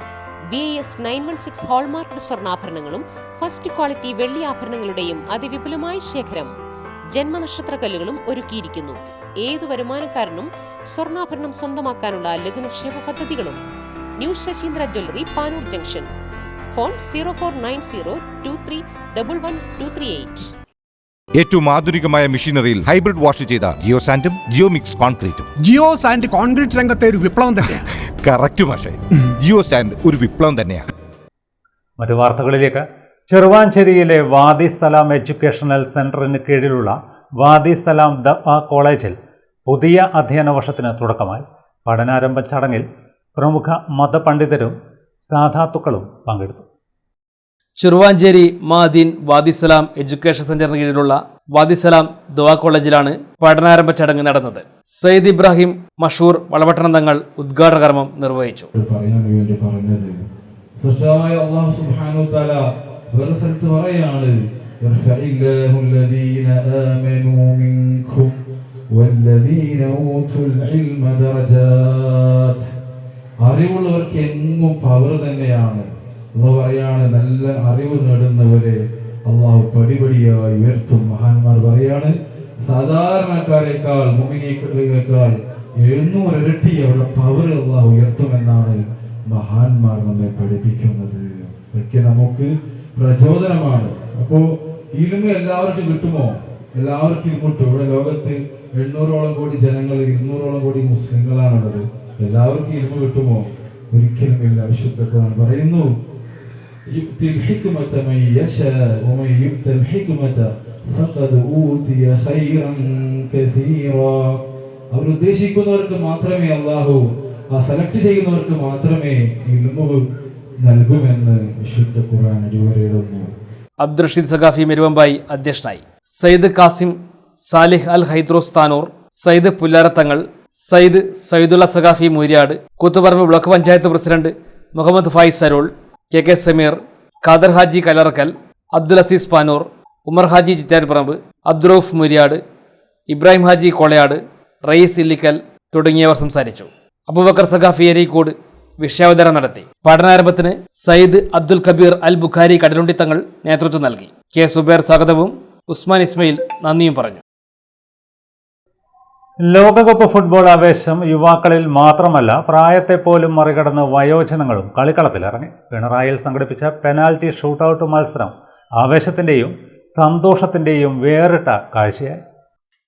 BIS 916 ഹോൾമാർക്ക് സ്വർണ്ണാഭരണങ്ങളും ഫസ്റ്റ് ക്വാളിറ്റി വെള്ളി ആഭരണങ്ങളുടെയും അതിവിപുലമായ ശേഖരം. ജന്മനക്ഷത്രക്കല്ലുകളും ഒരുക്കിയിരിക്കുന്നു. ഏതു വരുമാനക്കാരനും സ്വർണ്ണാഭരണം സ്വന്തമാക്കാനുള്ള ലഘുനിക്ഷേപ പദ്ധതികളും. New Sasheendra jewellery, Panoor junction. Phone 049023112238. ഏറ്റവും ആധുനികമായ മെഷീനറിയിൽ ഹൈബ്രിഡ് വാഷ് ചെയ്ത ജിയോ സാൻഡും ജിയോ മിക്സ് കോൺക്രീറ്റും. ജിയോ സാൻഡ് കോൺക്രീറ്റ് രംഗത്തെ ഒരു വിപ്ലവം തന്നെയാണ്. കറക്റ്റ് പക്ഷേ ജിയോ സാൻഡ് ഒരു വിപ്ലവം തന്നെയാണ്. മറ്റു വാർത്തകളിലേക്ക്. ചെറുവാഞ്ചേരിയിലെ വാദി സലാം എഡ്യൂക്കേഷണൽ സെന്ററിന് കീഴിലുള്ള വാദി സലാം കോളേജിൽ പുതിയ അധ്യയന വർഷത്തിന് തുടക്കമായി. പഠനാരംഭ ചടങ്ങിൽ പ്രമുഖ മതപണ്ഡിതരും സാധാത്തുക്കളും പങ്കെടുത്തു. ചെറുവാഞ്ചേരി മാദീൻ വാദിസലാം എഡ്യൂക്കേഷൻ സെന്ററിന് കീഴിലുള്ള വാദിസലാം ദുആ കോളേജിലാണ് പഠനാരംഭ ചടങ്ങ് നടന്നത്. സയ്യിദ് ഇബ്രാഹിം മഷൂർ വളപട്ടണം തങ്ങൾ ഉദ്ഘാടന കർമ്മം നിർവഹിച്ചു. അറിവുള്ളവർക്ക് എങ്ങും പവർ തന്നെയാണ്. പറയാണ്, നല്ല അറിവ് നേടുന്നവരെ അള്ളാഹു പടിപടിയായി ഉയർത്തും. മഹാന്മാർ പറയാണ്, സാധാരണക്കാരേക്കാൾ മുഅ്മിനീങ്ങളേക്കാൾ 700 ഇരട്ടി അവരുടെ പവർ അള്ളാഹു ഉയർത്തുമെന്നാണ് മഹാന്മാർ നമ്മെ പഠിപ്പിക്കുന്നത്. ഇതൊക്കെ നമുക്ക് പ്രചോദനമാണ്. അപ്പോ ഇൽമ് എല്ലാവർക്കും കിട്ടുമോ? എല്ലാവർക്കും കിട്ടും. ഇവിടെ ലോകത്ത് 800ഓളം കോടി ജനങ്ങൾ, 200ഓളം കോടി മുസ്ലിങ്ങളാണുള്ളത്. എല്ലാവർക്കും ഇൽമ് കിട്ടുമോ? ഒരിക്കലും ഇല്ല. വിശുദ്ധ ഖുർആൻ പറയുന്നു, يؤتي الحكمة من يشاء ومن يؤت الحكمة فقد أوتي خيرا كثيرا. അവർ ഉദ്ദേശിക്കുന്നവർക്ക് മാത്രമേ അല്ലാഹു സെലക്ട് ചെയ്യുന്നവർക്ക് മാത്രമേ ഇൽമു നൽകുമെന്ന് വിശുദ്ധ ഖുർആൻ അടിവരയിടുന്നു. അബ്ദുൾ റഷീദ് സഖാഫി മെരുവമ്പായി അധ്യക്ഷനായി. Sayyid Kasim Salih Al Haidros Tanur, Sayyid Pullarathangal, Sayyid Sayyidulla Saqafi Mooriyad, Koothuparamba block panchayat president Muhammad Fayiz Sarol, K Sameer, Khader Haji Kalarakkal, Abdul Aziz Panoor, Umar Haji Chittariparamba, Abdurauf Mooriyad, Ibrahim Haji Kolayad, Rayees Illikkal തുടങ്ങിയവർ സംസാരിച്ചു. അബൂബക്കർ സഖാഫി അരീക്കോട് വിഷയാവതരണം നടത്തി. പഠനാരംഭത്തിന് സയ്യിദ് അബ്ദുൽ കബീർ അൽ ബുഖാരി കടലുണ്ടി തങ്ങൾ നേതൃത്വം നൽകി. കെ സുബൈർ സ്വാഗതവും ഉസ്മാൻ ഇസ്മയിൽ നന്ദിയും പറഞ്ഞു. ലോകകപ്പ് ഫുട്ബോൾ ആവേശം യുവാക്കളിൽ മാത്രമല്ല പ്രായത്തെ പോലും മറികടന്ന് വയോജനങ്ങളും കളിക്കളത്തിലിറങ്ങി. പിണറായിയിൽ സംഘടിപ്പിച്ച പെനാൽറ്റി ഷൂട്ടൌട്ട് മത്സരം ആവേശത്തിന്റെയും സന്തോഷത്തിന്റെയും വേറിട്ട കാഴ്ചയായി.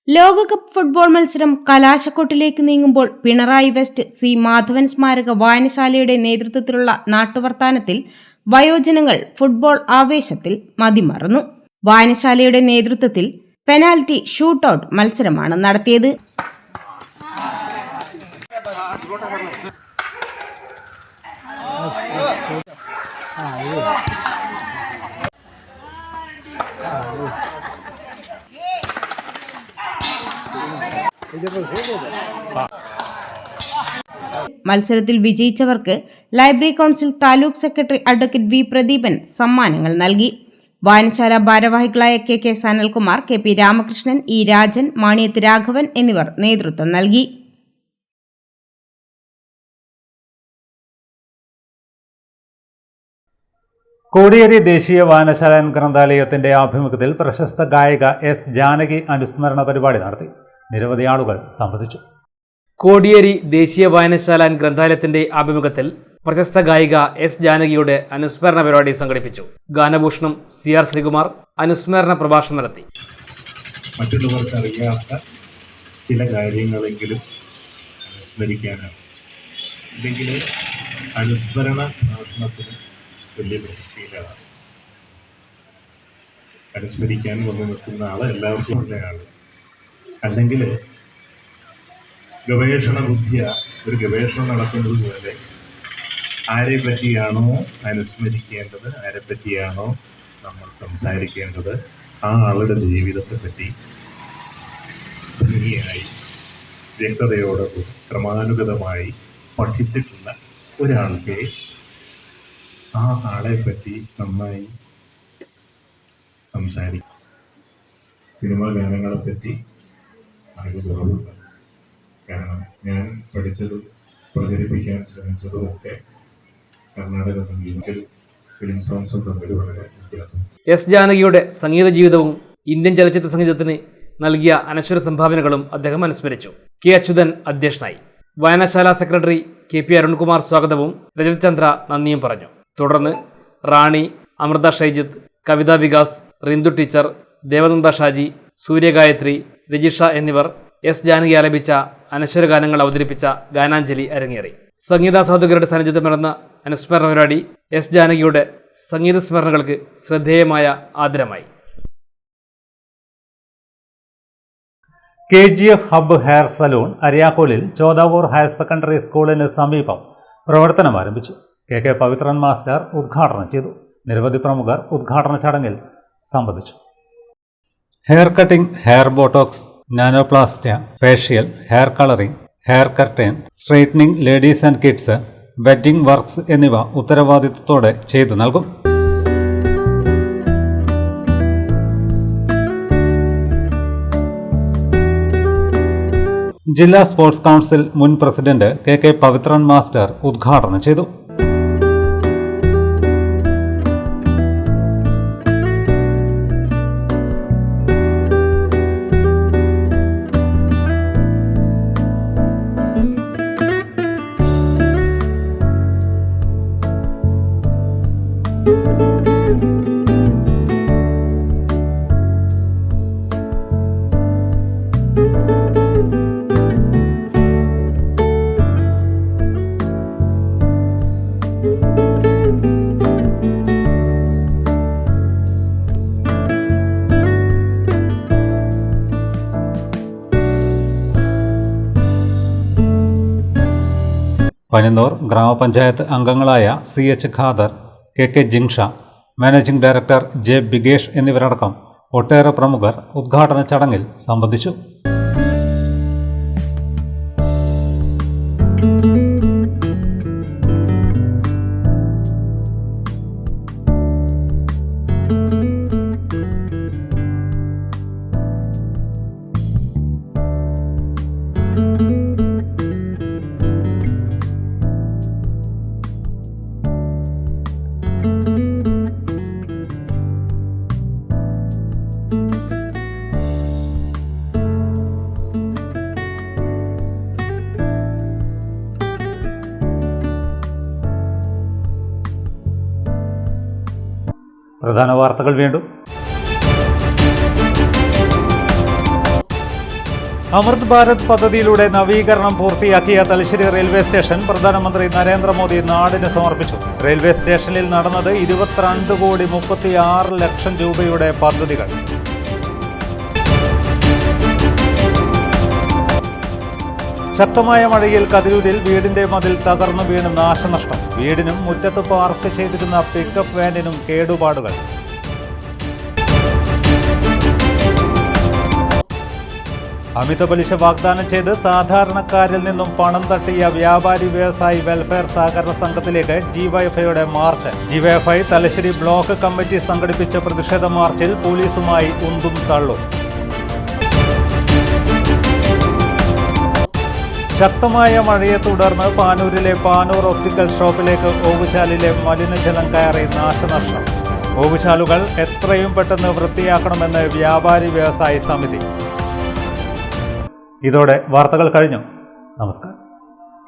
ലോകകപ്പ് ഫുട്ബോൾ മത്സരം കലാശക്കൊട്ടിലേക്ക് നീങ്ങുമ്പോൾ പിണറായി വെസ്റ്റ് സി മാധവൻ സ്മാരക വായനശാലയുടെ നേതൃത്വത്തിലുള്ള നാട്ടുവർത്താനത്തിൽ വയോജനങ്ങൾ ഫുട്ബോൾ ആവേശത്തിൽ മതിമറന്നു. വായനശാലയുടെ നേതൃത്വത്തിൽ പെനാൽറ്റി ഷൂട്ടൌട്ട് മത്സരമാണ് നടത്തിയത്. മത്സരത്തിൽ വിജയിച്ചവർക്ക് library council taluk secretary advocate V Pradeepan സമ്മാനങ്ങൾ നൽകി. വായനശാല ഭാരവാഹികളായ K Sanalkumar, K P Ramakrishnan, E Rajan, Maniyath Raghavan എന്നിവർ നേതൃത്വം നൽകി. കോടിയേരി ദേശീയ വായനശാല ഗ്രന്ഥാലയത്തിന്റെ ആഭിമുഖ്യത്തിൽ പ്രശസ്ത ഗായിക എസ് ജാനകി അനുസ്മരണ പരിപാടി നടത്തി. നിരവധി ആളുകൾ സംബന്ധിച്ചു. കോടിയേരി ദേശീയ വായനശാല ഗ്രന്ഥാലയത്തിന്റെ ആഭിമുഖ്യത്തിൽ പ്രശസ്ത ഗായിക എസ് ജാനകിയുടെ അനുസ്മരണ പരിപാടി സംഘടിപ്പിച്ചു. ഗാനഭൂഷണം CR ശ്രീകുമാർ അനുസ്മരണ പ്രഭാഷണം നടത്തി. മറ്റുള്ളവർക്ക് അറിയാത്ത ചില കാര്യങ്ങളെങ്കിലും അനുസ്മരിക്കാനാണ്. ഇല്ലെങ്കിൽ അനുസ്മരണ ഭാഷണത്തിന് വലിയ പ്രസക്തിയിലാണ്. അനുസ്മരിക്കാൻ വന്നു നിൽക്കുന്ന ആൾ എല്ലാവർക്കും ഉള്ളയാൾ. അല്ലെങ്കിൽ ഗവേഷണ ബുദ്ധിയ ഒരു ഗവേഷണം നടക്കുന്നത് പോലെ ആരെ പറ്റിയാണോ അനുസ്മരിക്കേണ്ടത്, ആരെ പറ്റിയാണോ നമ്മൾ സംസാരിക്കേണ്ടത്, ആ ആളുടെ ജീവിതത്തെ പറ്റി ഭംഗിയായി വ്യക്തതയോടൊപ്പം ക്രമാനുഗതമായി പഠിച്ചിട്ടുള്ള ഒരാൾക്ക് ആ ആളെ പറ്റി നന്നായി സംസാരിക്കും. സിനിമാ ഗാനങ്ങളെപ്പറ്റി അറിവ് കുറവുണ്ട്. കാരണം ഞാൻ പഠിച്ചതും പ്രചരിപ്പിക്കാൻ ശ്രമിച്ചതും ഒക്കെ കർണാടക സംഗീതത്തിൽ ഫിലിം സോങ്സും തമ്മിൽ വളരെ വ്യത്യാസം. എസ് ജാനകിയുടെ സംഗീത ജീവിതവും ഇന്ത്യൻ ചലച്ചിത്ര സംഗീതത്തിന് നൽകിയ അനശ്വര സംഭാവനകളും അദ്ദേഹം അനുസ്മരിച്ചു. കെ അച്യുതൻ അധ്യക്ഷനായി. വായനശാല സെക്രട്ടറി KP അരുൺകുമാർ സ്വാഗതവും രജത് ചന്ദ്ര നന്ദിയും പറഞ്ഞു. തുടർന്ന് റാണി, അമൃത ഷൈജിത്ത്, കവിത വികാസ്, റിന്ദു ടീച്ചർ, ദേവനന്ദ ഷാജി, സൂര്യഗായത്രി, രജിഷ എന്നിവർ എസ് ജാനകി ആലപിച്ച അനശ്വര ഗാനങ്ങൾ അവതരിപ്പിച്ച ഗാനാഞ്ജലി അരങ്ങേറി. സംഗീതാസ്വാദകരുടെ സാന്നിധ്യത്തിൽ നടന്ന അനുസ്മരണ പരിപാടി എസ് ജാനകിയുടെ സംഗീത സ്മരണകൾക്ക് ശ്രദ്ധേയമായ ആദരമായി. KGF ഹബ്ബ് ഹെയർ സലൂൺ അരിയാക്കോലിൽ ചോദാവൂർ ഹയർ സെക്കൻഡറി സ്കൂളിന് സമീപം പ്രവർത്തനം ആരംഭിച്ചു. KK പവിത്രൻ മാസ്റ്റർ ഉദ്ഘാടനം ചെയ്തു. നിരവധി പ്രമുഖർ ഉദ്ഘാടന ചടങ്ങിൽ സംബന്ധിച്ചു. Hair cutting, hair botox, nanoplastia, facial, hair colouring, hair curtain, straightening, ladies and kids, wedding works എന്നിവ ഉത്തരവാദിത്വത്തോടെ ചെയ്തു നൽകും. ജില്ലാ സ്പോർട്സ് കൗൺസിൽ മുൻ പ്രസിഡന്റ് KK പവിത്രൻ മാസ്റ്റർ ഉദ്ഘാടനം ചെയ്തു. പനിന്നൂർ ഗ്രാമപഞ്ചായത്ത് അംഗങ്ങളായ CH Khader, KK Jingsha, managing director J Bigesh എന്നിവരടക്കം ഒട്ടേറെ പ്രമുഖർ ഉദ്ഘാടന ചടങ്ങിൽ സംബന്ധിച്ചു. പ്രധാന വാർത്തകൾ വീണ്ടും. അമൃത് ഭാരത് പദ്ധതിയിലൂടെ നവീകരണം പൂർത്തിയാക്കിയ തലശ്ശേരി റെയിൽവേ സ്റ്റേഷൻ പ്രധാനമന്ത്രി നരേന്ദ്രമോദി നാടിന് സമർപ്പിച്ചു. റെയിൽവേ സ്റ്റേഷനിൽ നടന്നത് 22.36 ലക്ഷം രൂപയുടെ പദ്ധതികൾ. ശക്തമായ മഴയിൽ കതിരൂരിൽ വീടിന്റെ മതിൽ തകർന്നു വീണ് നാശനഷ്ടം. വീടിനും മുറ്റത്ത് പാർക്ക് ചെയ്തിരുന്ന പിക്കപ്പ് വാനിനും കേടുപാടുകൾ. അമിത പലിശ വാഗ്ദാനം ചെയ്ത് സാധാരണക്കാരിൽ നിന്നും പണം തട്ടിയ വ്യാപാരി വ്യവസായി വെൽഫെയർ സഹകരണ സംഘത്തിലേക്ക് ഡിവൈഎഫ്ഐയുടെ March. DYFI Thalassery block committee സംഘടിപ്പിച്ച പ്രതിഷേധ മാർച്ചിൽ പോലീസുമായി ഉന്തും തള്ളും. ശക്തമായ മഴയെ തുടർന്ന് പാനൂരിലെ പാനൂർ ഒപ്റ്റിക്കൽ ഷോപ്പിലേക്ക് ഓവുചാലിലെ മലിനജലം കയറി നാശനഷ്ടം. ഓവുചാലുകൾ എത്രയും പെട്ടെന്ന് വൃത്തിയാക്കണമെന്ന് വ്യാപാരി വ്യവസായി സമിതി. ഇതോടെ വാർത്തകൾ കഴിഞ്ഞു. നമസ്കാരം.